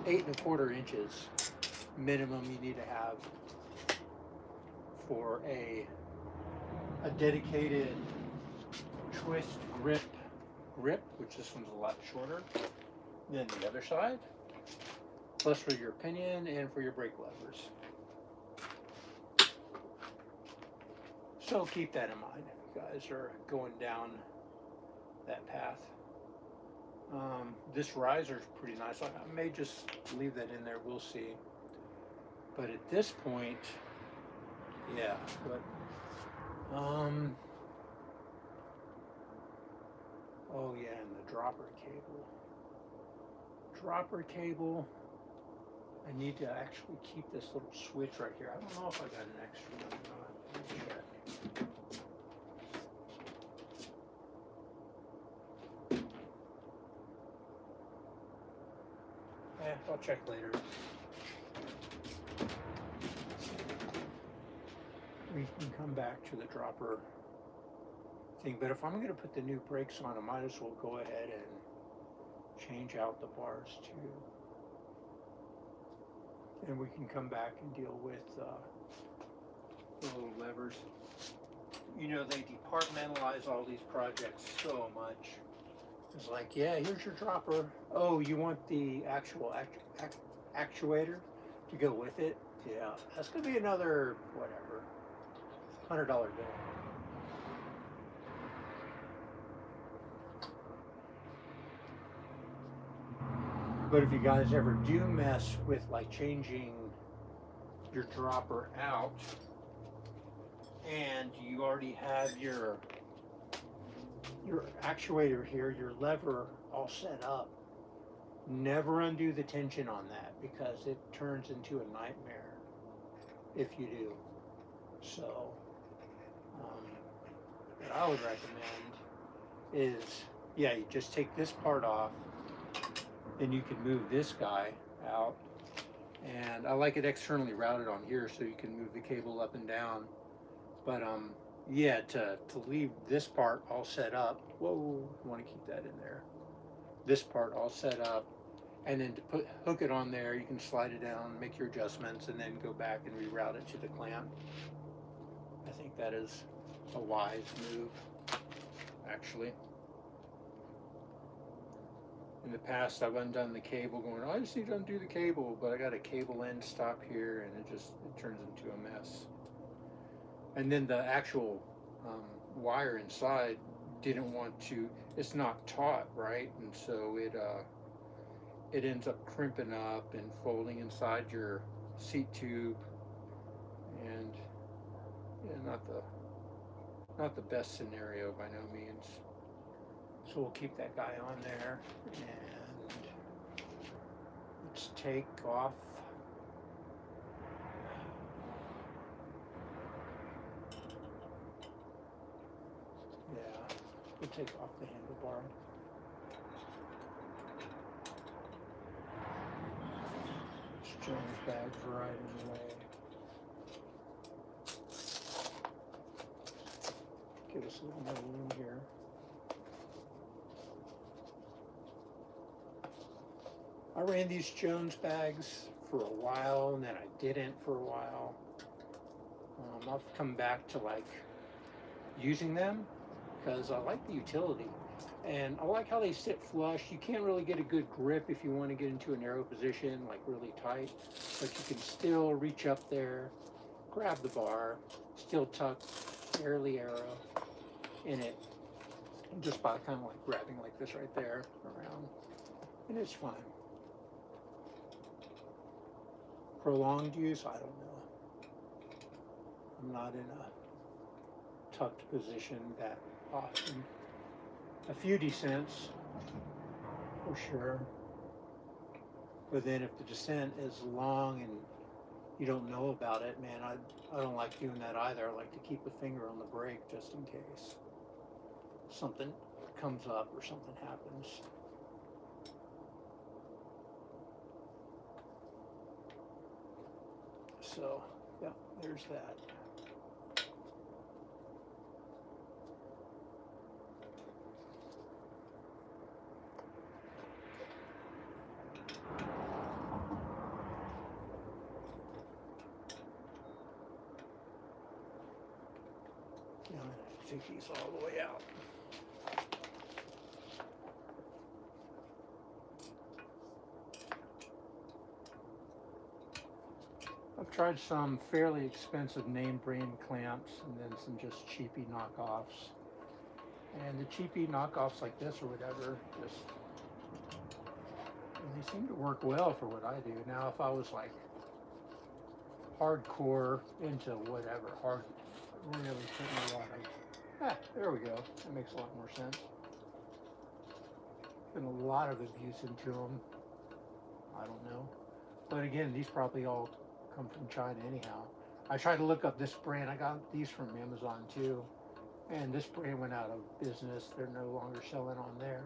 8 1/4 inches minimum you need to have for a dedicated twist grip, which this one's a lot shorter than the other side, plus for your pinion and for your brake levers. So keep that in mind if you guys are going down that path. This riser is pretty nice. I may just leave that in there, we'll see. But at this point, yeah, but oh yeah, and the dropper cable. I need to actually keep this little switch right here. I don't know if I got an extra one or not. Let me check. I'll check later. We can come back to the dropper thing, but if I'm going to put the new brakes on, I might as well go ahead and change out the bars too. And we can come back and deal with the little levers. They departmentalize all these projects so much. It's like, yeah, here's your dropper. Oh, you want the actual actuator to go with it? Yeah, that's going to be another, whatever, $100 bill. But if you guys ever do mess with like changing your dropper out and you already have your actuator here, your lever all set up. Never undo the tension on that because it turns into a nightmare if you do. So, what I would recommend is, yeah, you just take this part off, then you can move this guy out. And I like it externally routed on here so you can move the cable up and down. But yeah, to leave this part all set up, whoa, you want to keep that in there. This part all set up, and then to hook it on there, you can slide it down, make your adjustments, and then go back and reroute it to the clamp. I think that is a wise move, actually. In the past, I've undone the cable going, oh, I just need to undo the cable, but I got a cable end stop here, and it turns into a mess. And then the actual wire inside didn't want to, it's not taut, right? And so it ends up crimping up and folding inside your seat tube, and yeah, not the best scenario by no means. So we'll keep that guy on there, and let's take off we'll take off the handlebar. This Jones bag's right in the way. Give us a little more room here. I ran these Jones bags for a while, and then I didn't for a while. I've come back to like using them because I like the utility, and I like how they sit flush. You can't really get a good grip if you want to get into a narrow position, like really tight, but you can still reach up there, grab the bar, still tuck fairly arrow in it, just by kind of like grabbing like this right there around, and it's fine. Prolonged use, I don't know. I'm not in a tucked position that often. A few descents, for sure. But then if the descent is long and you don't know about it, man, I don't like doing that either. I like to keep a finger on the brake just in case something comes up or something happens. So, yeah, there's that. Now, take these all the way out. I've tried some fairly expensive name brand clamps and then some just cheapy knockoffs. And the cheapy knockoffs like this or whatever, they seem to work well for what I do. Now, if I was like hardcore into whatever, really putting a lot of, there we go. That makes a lot more sense. Been a lot of abuse into them. I don't know. But again, these probably all come from China anyhow. I tried to look up this brand. I got these from Amazon too, and this brand went out of business. They're no longer selling on there.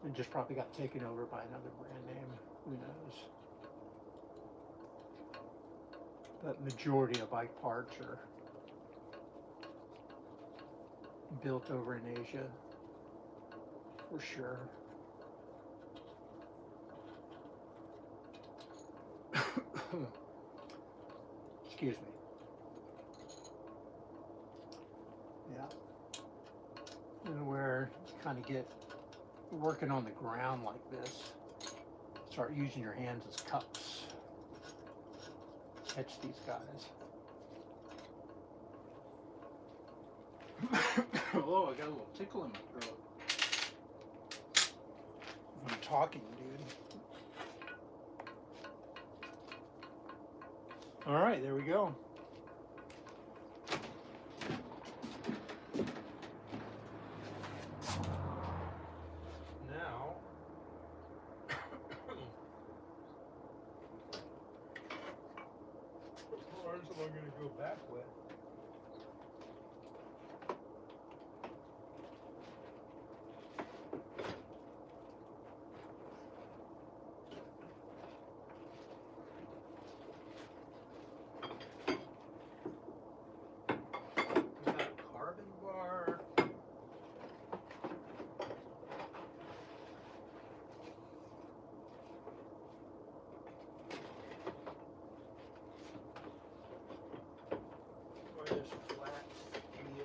It just probably got taken over by another brand name. Who knows? But majority of bike parts are built over in Asia, for sure. Excuse me. Yeah. And where you kind of get working on the ground like this, start using your hands as cups. Catch these guys. Oh, I got a little tickle in my throat. I'm talking, dude. All right, there we go. Now, we're going to go back with. We got a carbon bar. This flat steel.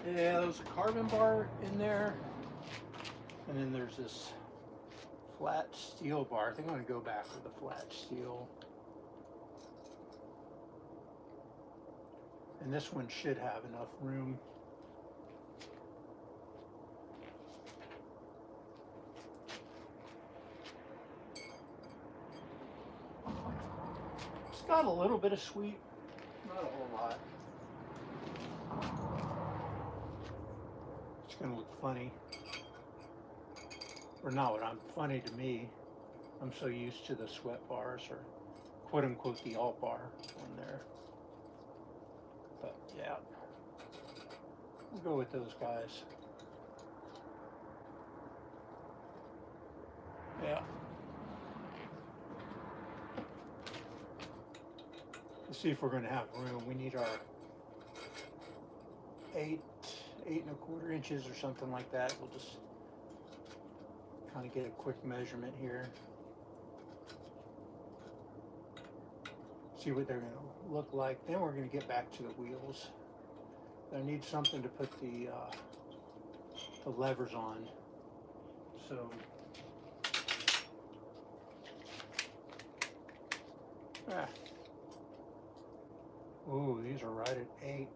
Yeah, there's a carbon bar in there, and then there's this flat steel bar. I think I'm going to go back with the flat steel. And this one should have enough room. It's got a little bit of sweep, not a whole lot. It's going to look funny. Or not funny to me. I'm so used to the sweat bars, or quote unquote the alt bar on there. But yeah, we'll go with those guys. Yeah. Let's see if we're going to have room. We need our 8 1/4 inches or something like that. We'll just kind of get a quick measurement here. See what they're going to look like. Then we're going to get back to the wheels. I need something to put the levers on. So ooh, these are right at 8.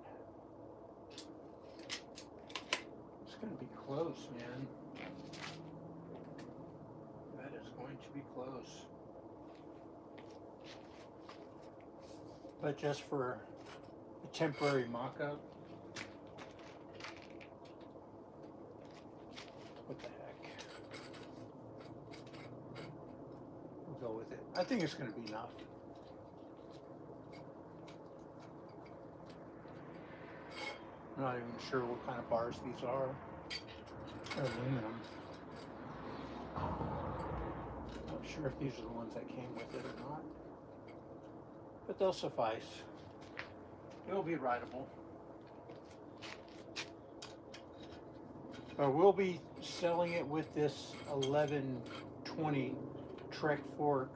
It's going to be close, man. That is going to be close. But just for a temporary mock-up. What the heck? We'll go with it. I think it's going to be enough. I'm not even sure what kind of bars these are. They're aluminum. Not sure if these are the ones that came with it or not. But they'll suffice. It'll be rideable. We'll be selling it with this 1120 Trek fork,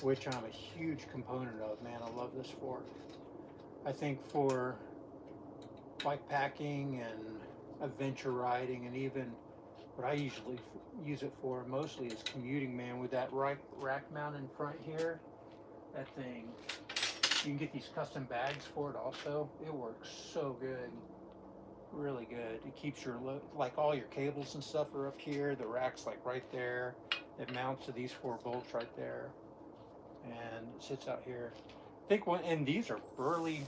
which I'm a huge component of. Man, I love this fork. I think for bike packing and adventure riding, and even what I usually use it for mostly is commuting, man, with that rack mount in front here. That thing, you can get these custom bags for it also. It works so good, really good. It keeps your, like all your cables and stuff are up here. The rack's like right there. It mounts to these 4 bolts right there, and it sits out here. I think and these are burly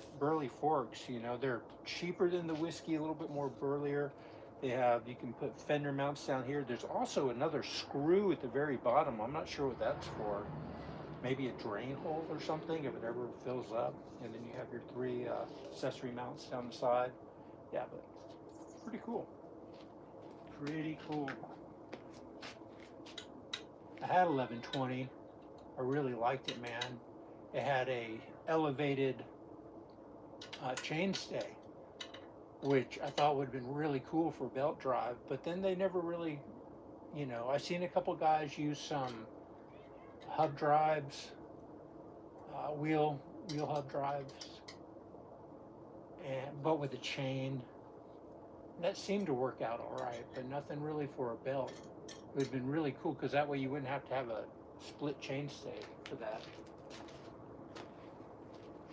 forks, you know. They're cheaper than the Whiskey, a little bit more burlier. They have, you can put fender mounts down here. There's also another screw at the very bottom. I'm not sure what that's for. Maybe a drain hole or something if it ever fills up. And then you have your 3 accessory mounts down the side. Yeah, but pretty cool. Pretty cool. I had 1120. I really liked it, man. It had a elevated chainstay, which I thought would have been really cool for belt drive, but then they never really, you know, I've seen a couple guys use some hub drives, wheel hub drives, but with a chain. That seemed to work out all right, but nothing really for a belt. It would have been really cool, because that way you wouldn't have to have a split chainstay for that.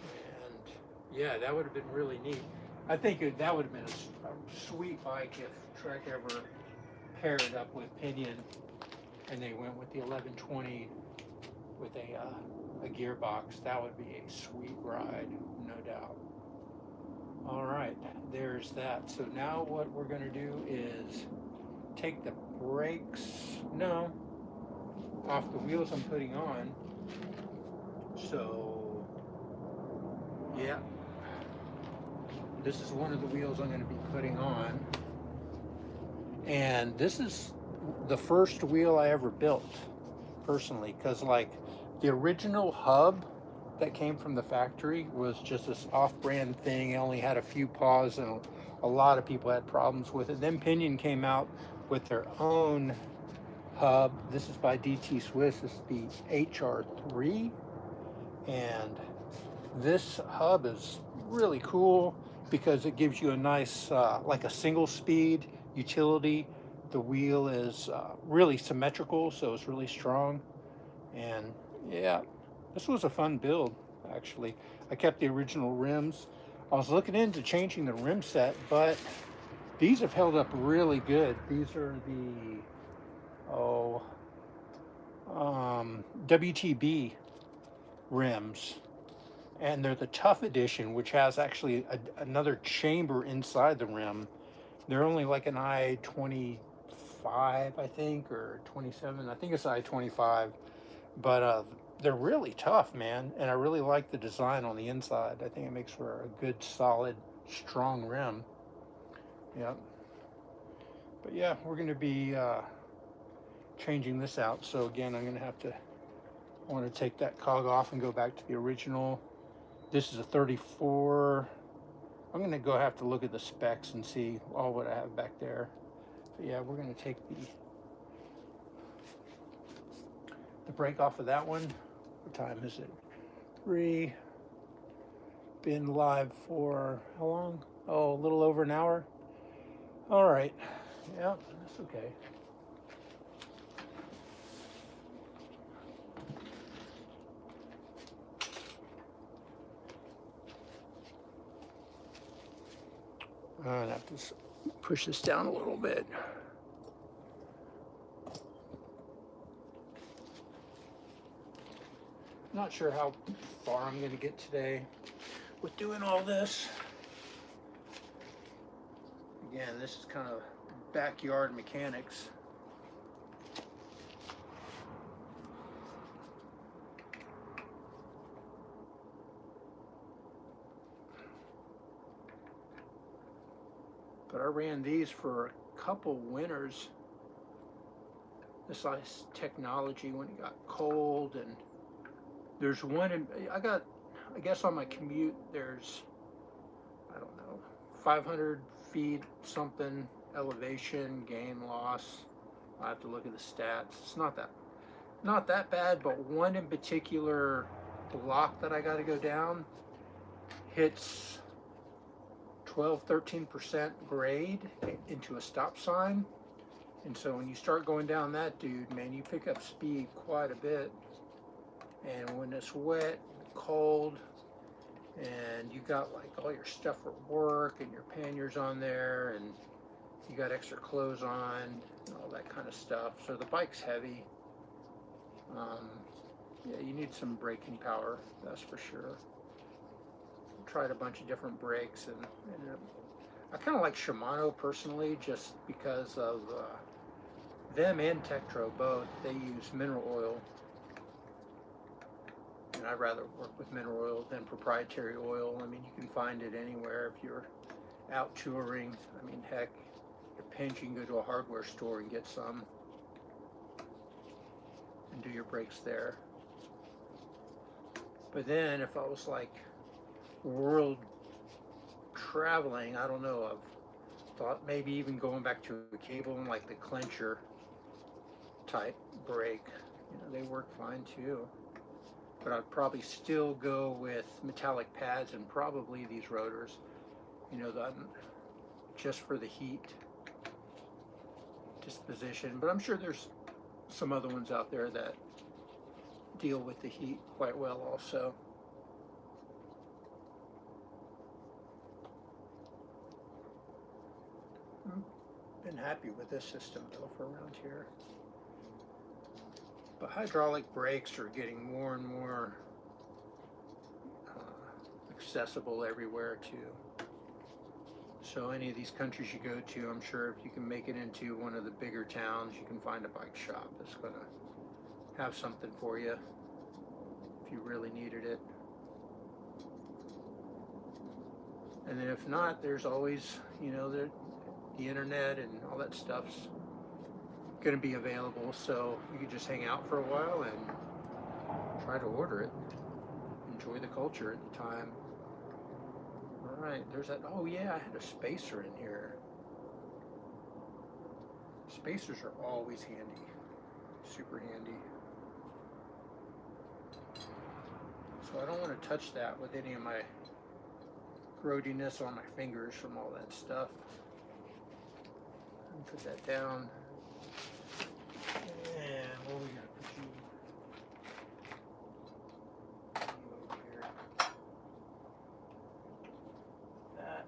And yeah, that would have been really neat. I think that would have been a sweet bike if Trek ever paired it up with Pinion and they went with the 1120 with a gearbox. That would be a sweet ride, no doubt. All right, there's that. So now what we're going to do is take the brakes, no, off the wheels I'm putting on. So, yeah, this is one of the wheels I'm going to be putting on. And this is the first wheel I ever built personally, because like the original hub that came from the factory was just this off-brand thing. It only had a few paws, and a lot of people had problems with it. Then Pinion came out with their own hub. This is by DT Swiss. This is the HR3, and this hub is really cool because it gives you a nice, like a single speed utility. The wheel is really symmetrical, so it's really strong. And yeah, this was a fun build, actually. I kept the original rims. I was looking into changing the rim set, but these have held up really good. These are the, WTB rims. And they're the Tough Edition, which has actually another chamber inside the rim. They're only like an I-25, I think, or 27. I think it's I-25. But they're really tough, man. And I really like the design on the inside. I think it makes for a good, solid, strong rim. Yep. But yeah, we're going to be changing this out. So again, I'm going to have to, I want to take that cog off and go back to the original. This is a 34. I'm going to go have to look at the specs and see all what I have back there. But yeah, we're going to take the brake off of that one. What time is it? 3. Been live for how long? Oh, a little over an hour. All right. Yeah, that's okay. I'm gonna have to push this down a little bit. Not sure how far I'm gonna get today with doing all this. Again, this is kind of backyard mechanics. But I ran these for a couple winters. This nice technology when it got cold, and there's one in, I guess on my commute there's, I don't know, 500 feet something elevation, gain, loss. I have to look at the stats. It's not that bad, but one in particular block that I got to go down hits 12-13% grade into a stop sign. And so when you start going down that, dude, man, you pick up speed quite a bit. And when it's wet, cold, and you got like all your stuff for work and your panniers on there, and you got extra clothes on and all that kind of stuff. So the bike's heavy. Yeah, you need some braking power, that's for sure. Tried a bunch of different brakes, and I kind of like Shimano personally, just because of them and Tektro both. They use mineral oil, and I'd rather work with mineral oil than proprietary oil. I mean, you can find it anywhere if you're out touring. I mean, heck, your pinch, you can go to a hardware store and get some and do your brakes there. But then if I was like world traveling, I don't know, I've thought maybe even going back to a cable and like the clencher type brake. You know, they work fine too. But I'd probably still go with metallic pads and probably these rotors, you know, just for the heat disposition. But I'm sure there's some other ones out there that deal with the heat quite well also. Been happy with this system though for around here. But hydraulic brakes are getting more and more accessible everywhere too. So any of these countries you go to, I'm sure if you can make it into one of the bigger towns, you can find a bike shop that's going to have something for you if you really needed it. And then if not, there's always, you know, the internet and all that stuff's going to be available, so you can just hang out for a while and try to order it. Enjoy the culture at the time. All right, there's that. Oh yeah, I had a spacer in here. Spacers are always handy, super handy. So I don't want to touch that with any of my growdiness on my fingers from all that stuff. Put that down. And where are we gonna put you? Over here. That,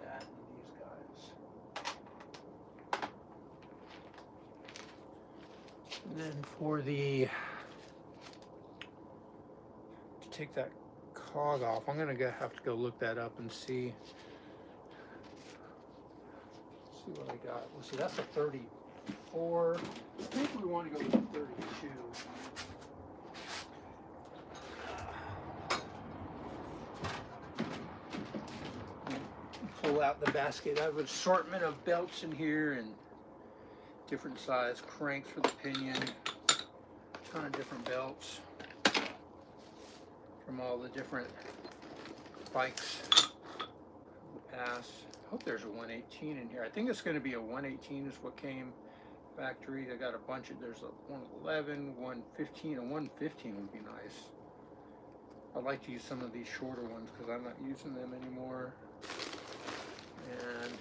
and these guys. And then for the to take that cog off, I'm gonna have to go look that up and see what I got. Well, see, that's a 34. I think we want to go with a 32. Pull out the basket. I have an assortment of belts in here and different size cranks for the Pinion. A ton of different belts from all the different bikes in the past. I hope there's a 118 in here. I think it's going to be a 118 is what came factory. I got a bunch of, there's a 111, 115, and 115 would be nice. I'd like to use some of these shorter ones because I'm not using them anymore. And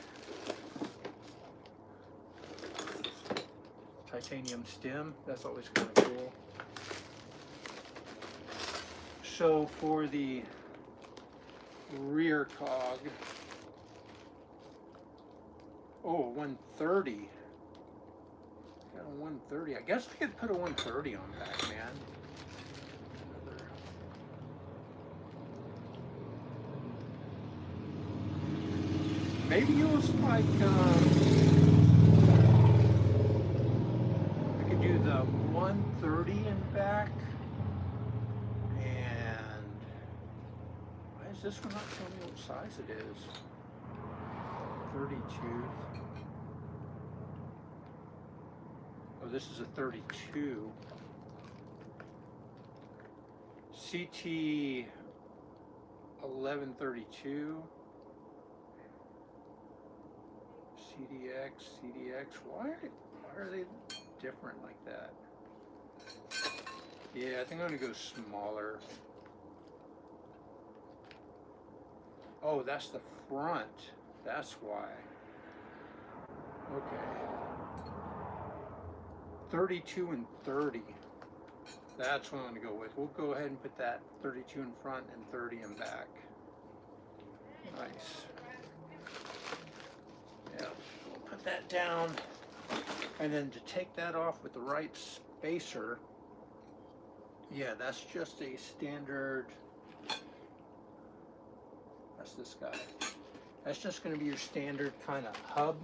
titanium stem, that's always kind of cool. So for the rear cog, oh, 130. Got a 130. I guess I could put a 130 on back, man. Maybe it was like, I could do the 130 in back. And why is this one not telling me what size it is? 32. Oh, this is a 32. CT 1132. CDX. Why are they different like that? Yeah, I think I'm gonna go smaller. Oh, that's the front. That's why. Okay. 32 and 30. That's what I'm going to go with. We'll go ahead and put that 32 in front and 30 in back. Nice. Yeah, we'll put that down. And then to take that off with the right spacer, yeah, that's just a standard, that's this guy. That's just going to be your standard kind of hub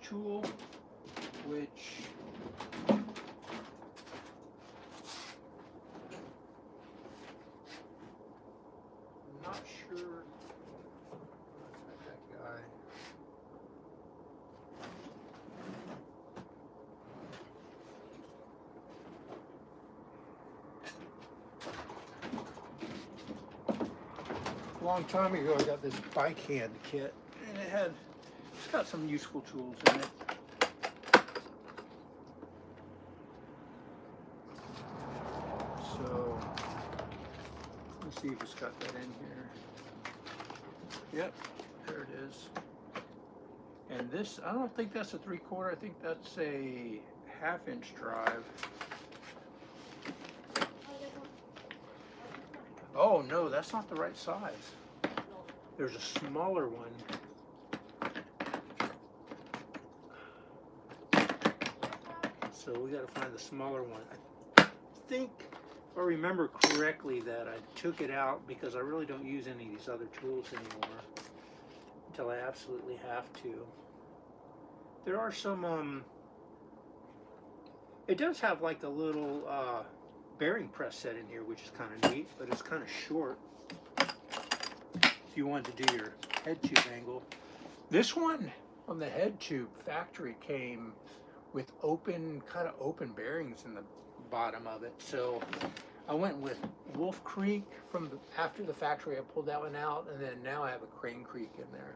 tool, which I'm not sure. That guy. A long time ago, I got this bike hand kit, and it's got some useful tools in it. So let's see if it's got that in here. Yep, there it is. And this, I don't think that's a 3/4. I think that's a 1/2-inch drive. Oh no, that's not the right size. There's a smaller one. So we got to find the smaller one. I think, if I remember correctly, that I took it out because I really don't use any of these other tools anymore. until I absolutely have to. There are some, it does have like a little bearing press set in here, which is kind of neat, but it's kind of short if you wanted to do your head tube angle. This one on the head tube factory came with kind of open bearings in the bottom of it. So I went with Wolf Creek after the factory. I pulled that one out, and then now I have a Crane Creek in there.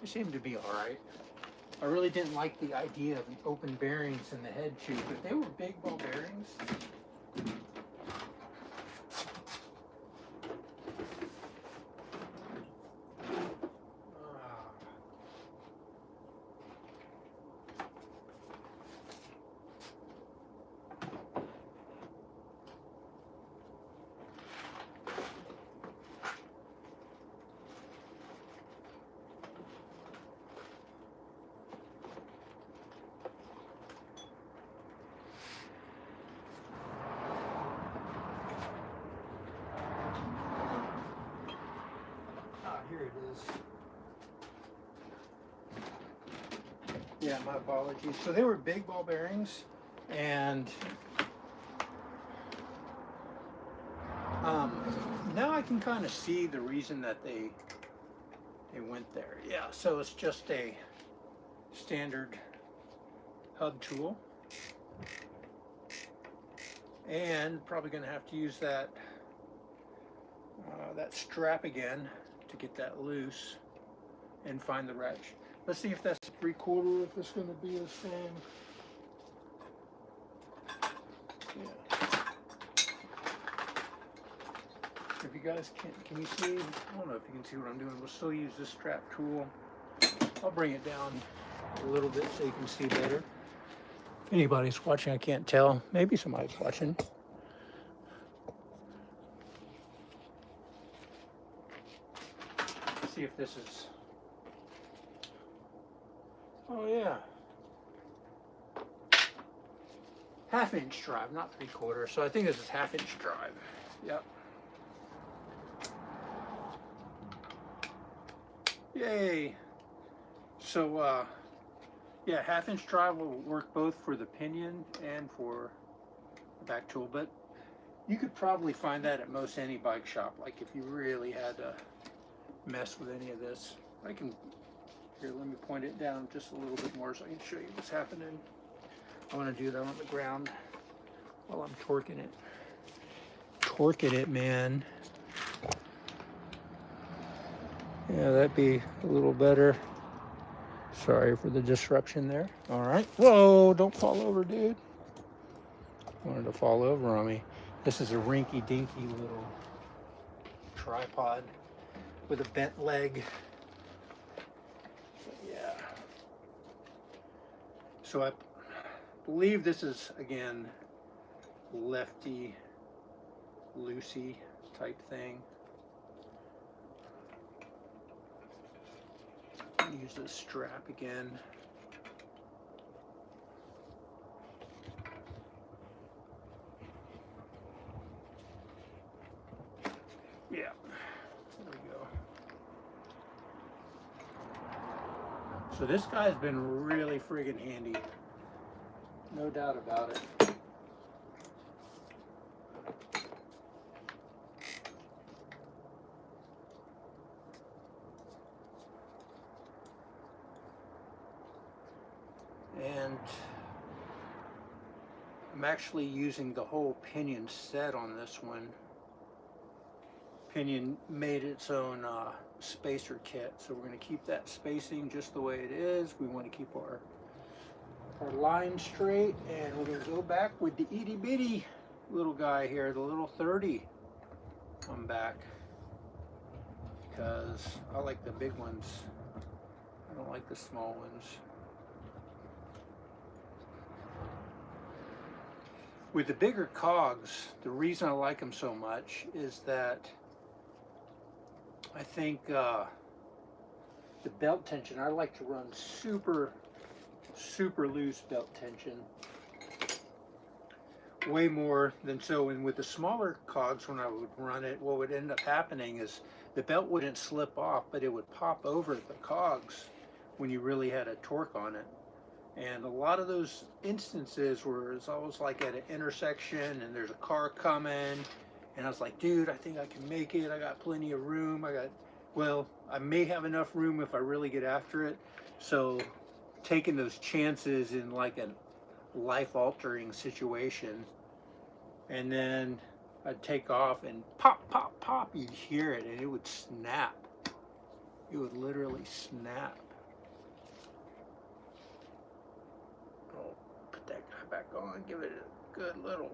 They seem to be all right. I really didn't like the idea of open bearings in the head tube, but they were big ball bearings. Here it is. Yeah, my apologies. So they were big ball bearings, and now I can kind of see the reason that they went there. Yeah, so it's just a standard hub tool, and probably going to have to use that strap again to get that loose and find the wrench. Let's see if that's 3/4, if it's going to be the same. Yeah. If you guys can you see? I don't know if you can see what I'm doing. We'll still use this strap tool. I'll bring it down a little bit so you can see better. If anybody's watching, I can't tell. Maybe somebody's watching. See if this is, oh yeah, 1/2 inch drive, not 3/4. So I think this is 1/2 inch drive. Yep. Yay. So yeah, 1/2 inch drive will work both for the pinion and for the back tool, but you could probably find that at most any bike shop. Like if you really had to mess with any of this. Here, let me point it down just a little bit more so I can show you what's happening. I want to do that on the ground while I'm torquing it. Torquing it, man. Yeah, that'd be a little better. Sorry for the disruption there. All right. Whoa, don't fall over, dude. Wanted to fall over on me. This is a rinky-dinky little tripod with a bent leg. Yeah. So I believe this is, again, lefty, loosey type thing. Use this strap again. Yeah. So this guy's been really friggin' handy, no doubt about it. And I'm actually using the whole Pinion set on this one. Pinion made its own spacer kit, so we're going to keep that spacing just the way it is. We want to keep our line straight, and we're going to go back with the itty bitty little guy here, the little 30 on back, because I like the big ones. I don't like the small ones. With the bigger cogs, the reason I like them so much is that I think the belt tension, I like to run super loose belt tension. way more than so. And with the smaller cogs, when I would run it, what would end up happening is the belt wouldn't slip off, but it would pop over the cogs when you really had a torque on it. And a lot of those instances where it's almost like at an intersection and there's a car coming, and I was like, dude, I think I can make it. I got plenty of room. Well, I may have enough room if I really get after it. So taking those chances in like a life-altering situation, and then I'd take off and pop, pop, pop, you'd hear it and it would snap. It would literally snap. Oh, put that guy back on, give it a good little,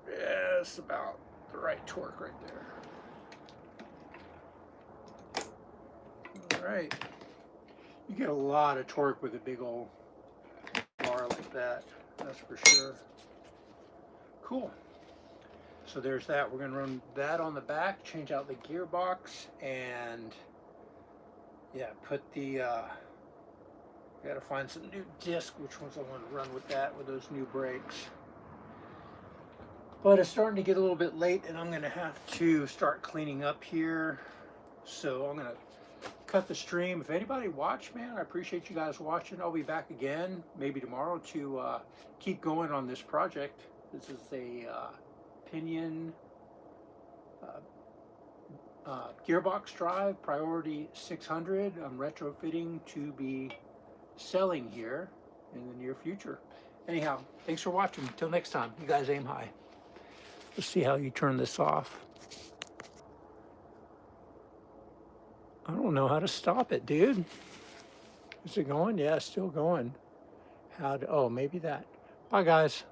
yeah, it's about the right torque right there. All right, you get a lot of torque with a big old bar like that, that's for sure. Cool. So there's that. We're going to run that on the back, change out the gearbox, and yeah, put the, got to find some new disc, which ones I want to run with that, with those new brakes. But it's starting to get a little bit late, and I'm going to have to start cleaning up here. So I'm going to cut the stream. If anybody watched, man, I appreciate you guys watching. I'll be back again, maybe tomorrow, to keep going on this project. This is a Pinion gearbox drive, Priority 600. I'm retrofitting to be selling here in the near future. Anyhow, thanks for watching. Until next time, you guys aim high. Let's see how you turn this off. I don't know how to stop it, dude. Is it going? Yeah, it's still going. Oh, maybe that. Bye, guys.